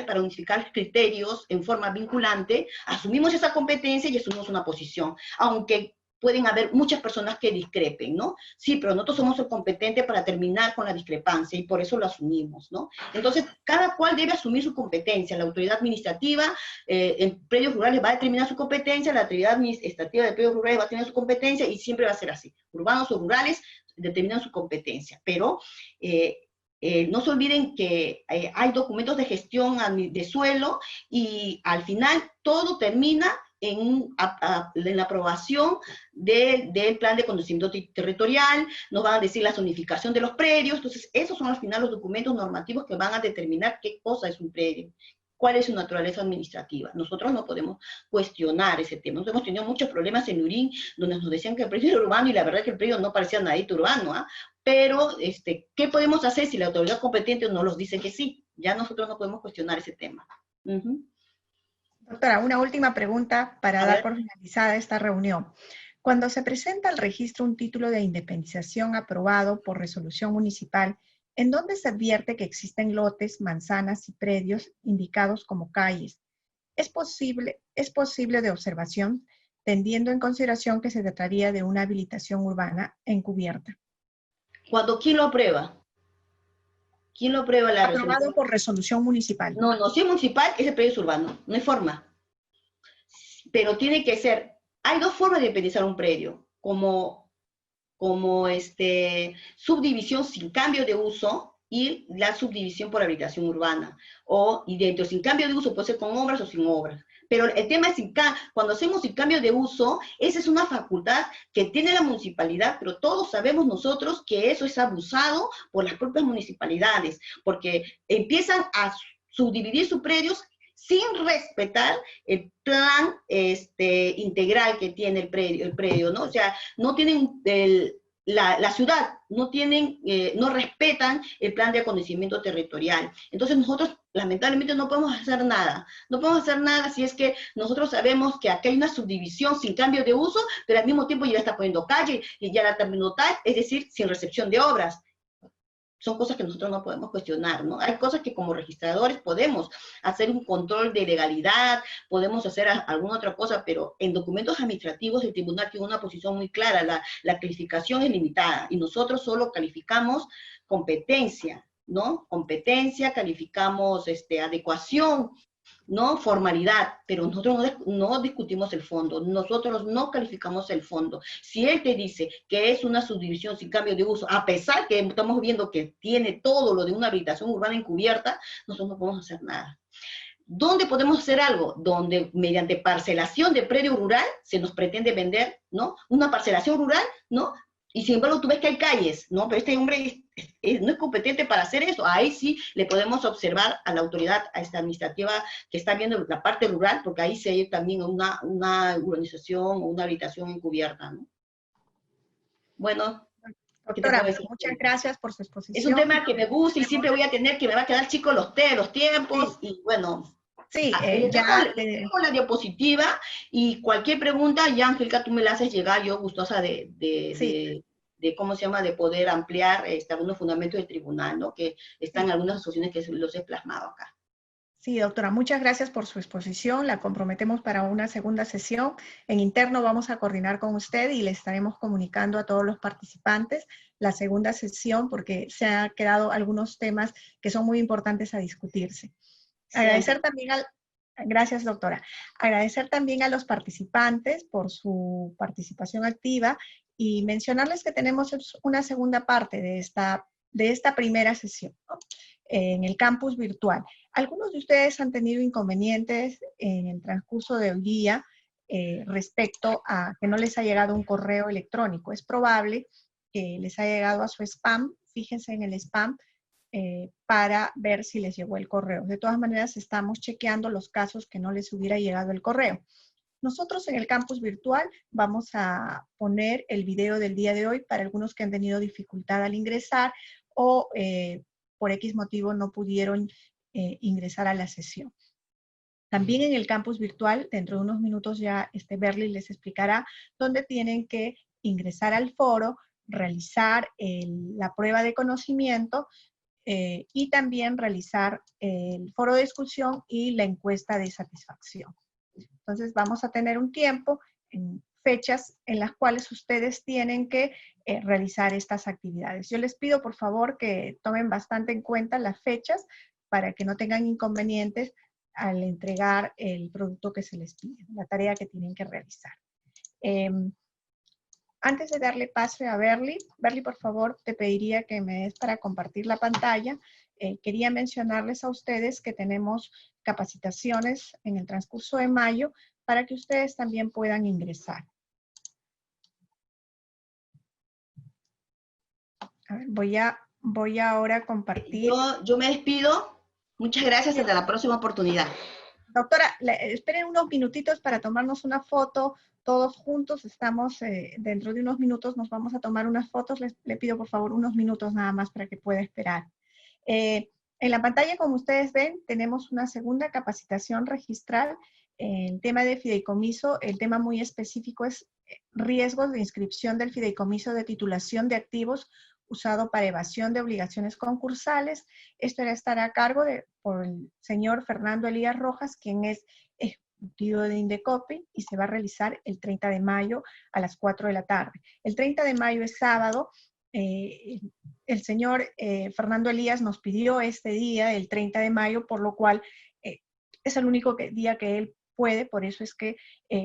para unificar criterios en forma vinculante, asumimos esa competencia y asumimos una posición, aunque pueden haber muchas personas que discrepen, ¿no? Sí, pero nosotros somos el competente para terminar con la discrepancia y por eso lo asumimos, ¿no? Entonces, cada cual debe asumir su competencia. La autoridad administrativa en predios rurales va a determinar su competencia, la autoridad administrativa de predios rurales va a tener su competencia y siempre va a ser así. Urbanos o rurales determinan su competencia, pero no se olviden que hay documentos de gestión de suelo y al final todo termina en la aprobación del plan de conocimiento territorial, nos van a decir la zonificación de los predios, entonces esos son al final los documentos normativos que van a determinar qué cosa es un predio, cuál es su naturaleza administrativa. Nosotros no podemos cuestionar ese tema. Nosotros hemos tenido muchos problemas en Urín, donde nos decían que el predio era urbano y la verdad es que el predio no parecía nadito urbano, ¿ah? Pero, ¿qué podemos hacer si la autoridad competente nos los dice que sí? Ya nosotros no podemos cuestionar ese tema. Doctora, una última pregunta para A dar ver. por finalizada esta reunión. Cuando se presenta al registro un título de independización aprobado por resolución municipal, ¿en dónde se advierte que existen lotes, manzanas y predios indicados como calles? ¿Es posible de observación, teniendo en consideración que se trataría de una habilitación urbana encubierta? ¿Quién lo aprueba? ¿Quién lo aprueba la Aprobado resolución? por resolución municipal. No, no, si es municipal, ese predio es urbano, no hay forma. Pero tiene que ser, hay dos formas de independizar un predio, como subdivisión sin cambio de uso y la subdivisión por habilitación urbana. Y dentro sin cambio de uso puede ser con obras o sin obras. Pero el tema es cuando hacemos sin cambio de uso, esa es una facultad que tiene la municipalidad, pero todos sabemos nosotros que eso es abusado por las propias municipalidades, porque empiezan a subdividir sus predios sin respetar el plan integral que tiene el predio, ¿no? O sea, no tienen la ciudad, no respetan el plan de acondicionamiento territorial. Entonces nosotros lamentablemente no podemos hacer nada. No podemos hacer nada si es que nosotros sabemos que aquí hay una subdivisión sin cambio de uso, pero al mismo tiempo ya está poniendo calle y ya la terminó tal, es decir, sin recepción de obras. Son cosas que nosotros no podemos cuestionar, ¿no? Hay cosas que como registradores podemos hacer un control de legalidad, podemos hacer alguna otra cosa, pero en documentos administrativos el tribunal tiene una posición muy clara, la calificación es limitada y nosotros solo calificamos competencia, ¿no? Competencia, calificamos adecuación, ¿no? Formalidad, pero nosotros no discutimos el fondo, nosotros no calificamos el fondo. Si él te dice que es una subdivisión sin cambio de uso, a pesar que estamos viendo que tiene todo lo de una habilitación urbana encubierta, nosotros no podemos hacer nada. ¿Dónde podemos hacer algo? Donde mediante parcelación de predio rural se nos pretende vender, ¿no? Una parcelación rural, ¿no? Y sin embargo tú ves que hay calles, ¿no? Pero este hombre no es competente para hacer eso. Ahí sí le podemos observar a la autoridad a esta administrativa que está viendo la parte rural, porque ahí sí hay también una urbanización o una habitación encubierta, ¿no? Bueno, ¿qué te puedo Doctora, decir? muchas gracias por su Es un exposición. tema que me gusta y siempre voy a tener que me va a quedar chico los tiempos, Sí, y bueno, sí, les dejo la diapositiva y cualquier pregunta, ya Angélica, tú me la haces llegar, yo gustosa sí, de ¿cómo se llama?, de poder ampliar algunos fundamentos del tribunal, ¿no? Que están sí. en algunas asociaciones que los he plasmado acá. Sí, doctora, muchas gracias por su exposición. La comprometemos para una segunda sesión. En interno vamos a coordinar con usted y le estaremos comunicando a todos los participantes la segunda sesión porque se han quedado algunos temas que son muy importantes a discutirse. Siempre. Agradecer también gracias, doctora. Agradecer también a los participantes por su participación activa y mencionarles que tenemos una segunda parte de esta primera sesión, ¿no? En el campus virtual. Algunos de ustedes han tenido inconvenientes en el transcurso del día respecto a que no les ha llegado un correo electrónico. Es probable que les haya llegado a su spam. Fíjense en el spam para ver si les llegó el correo. De todas maneras, estamos chequeando los casos que no les hubiera llegado el correo. Nosotros en el campus virtual vamos a poner el video del día de hoy para algunos que han tenido dificultad al ingresar o por X motivo no pudieron ingresar a la sesión. También en el campus virtual, dentro de unos minutos ya Berly les explicará dónde tienen que ingresar al foro, realizar la prueba de conocimiento y también realizar el foro de discusión y la encuesta de satisfacción. Entonces vamos a tener un tiempo, en fechas en las cuales ustedes tienen que realizar estas actividades. Yo les pido por favor que tomen bastante en cuenta las fechas para que no tengan inconvenientes al entregar el producto que se les pide, la tarea que tienen que realizar. Antes de darle paso a Berly, por favor, te pediría que me des para compartir la pantalla. Quería mencionarles a ustedes que tenemos capacitaciones en el transcurso de mayo para que ustedes también puedan ingresar. A ver, voy ahora a compartir. Yo me despido. Muchas gracias. Sí. Hasta la próxima oportunidad. Doctora, esperen unos minutitos para tomarnos una foto todos juntos. Estamos dentro de unos minutos, nos vamos a tomar unas fotos. Le pido por favor unos minutos nada más para que pueda esperar. En la pantalla, como ustedes ven, tenemos una segunda capacitación registral en tema de fideicomiso. El tema muy específico es riesgos de inscripción del fideicomiso de titulación de activos usado para evasión de obligaciones concursales. Esto estará a cargo por el señor Fernando Elías Rojas, quien es ejecutivo de Indecopi, y se va a realizar el 30 de mayo a las 4 de la tarde. El 30 de mayo es sábado. El señor Fernando Elías nos pidió este día, el 30 de mayo, por lo cual es el único día que él puede, por eso es que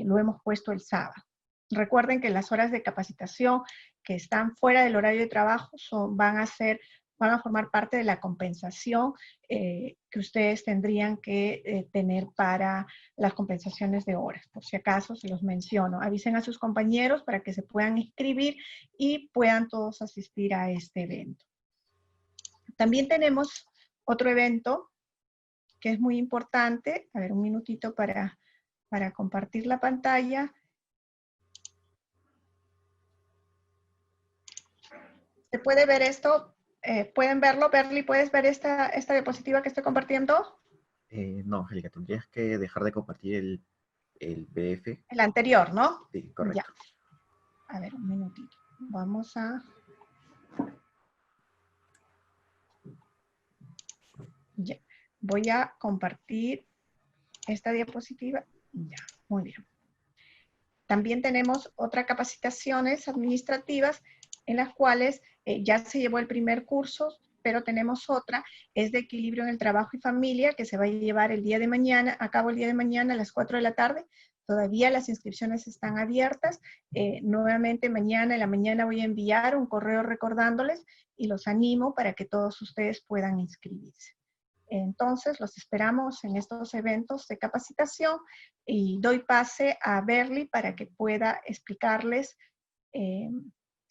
lo hemos puesto el sábado. Recuerden que las horas de capacitación que están fuera del horario de trabajo van a formar parte de la compensación que ustedes tendrían que tener para las compensaciones de horas. Por si acaso se los menciono. Avisen a sus compañeros para que se puedan inscribir y puedan todos asistir a este evento. También tenemos otro evento que es muy importante. A ver, un minutito para compartir la pantalla. ¿Se puede ver esto? ¿Pueden verlo? Berly, ¿puedes ver esta diapositiva que estoy compartiendo? No, Angélica, tendrías que dejar de compartir el PDF. El anterior, ¿no? Sí, correcto. Ya. A ver, un minutito. Vamos a... Ya. Voy a compartir esta diapositiva. Ya, muy bien. También tenemos otras capacitaciones administrativas en las cuales ya se llevó el primer curso, pero tenemos otra, es de equilibrio en el trabajo y familia, que se va a llevar el día de mañana, a cabo el día de mañana a las 4 de la tarde. Todavía las inscripciones están abiertas. Nuevamente mañana en la mañana voy a enviar un correo recordándoles y los animo para que todos ustedes puedan inscribirse. Entonces, los esperamos en estos eventos de capacitación y doy pase a Berly para que pueda explicarles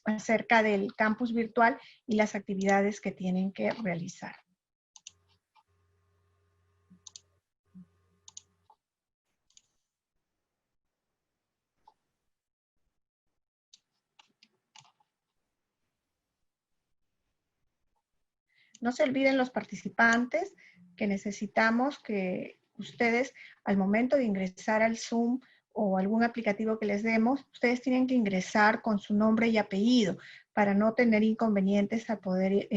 acerca del campus virtual y las actividades que tienen que realizar. No se olviden los participantes que necesitamos que ustedes al momento de ingresar al Zoom o algún aplicativo que les demos, ustedes tienen que ingresar con su nombre y apellido para no tener inconvenientes al poder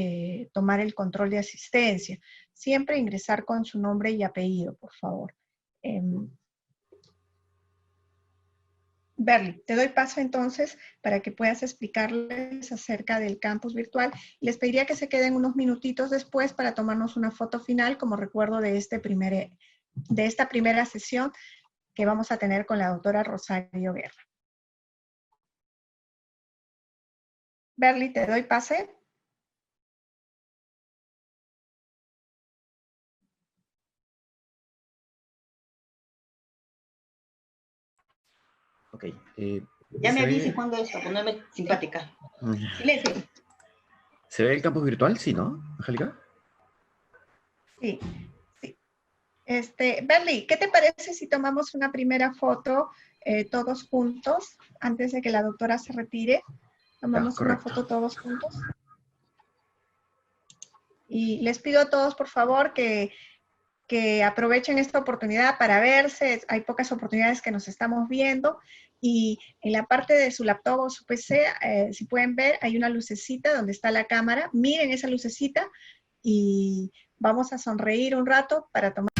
tomar el control de asistencia. Siempre ingresar con su nombre y apellido, por favor. Berly, te doy paso entonces para que puedas explicarles acerca del campus virtual. Les pediría que se queden unos minutitos después para tomarnos una foto final como recuerdo de esta primera sesión que vamos a tener con la doctora Rosario Guerra. Berly, te doy pase. Ok. Ya me avises cuando es, para ponerme simpática. Silencio. ¿Se ve el campus virtual? Sí, ¿no, Angélica? Sí, sí. Berly, ¿qué te parece si tomamos una primera foto todos juntos antes de que la doctora se retire? Tomamos una foto todos juntos. Y les pido a todos, por favor, que aprovechen esta oportunidad para verse. Hay pocas oportunidades que nos estamos viendo. Y en la parte de su laptop o su PC, si pueden ver, hay una lucecita donde está la cámara. Miren esa lucecita y vamos a sonreír un rato para tomar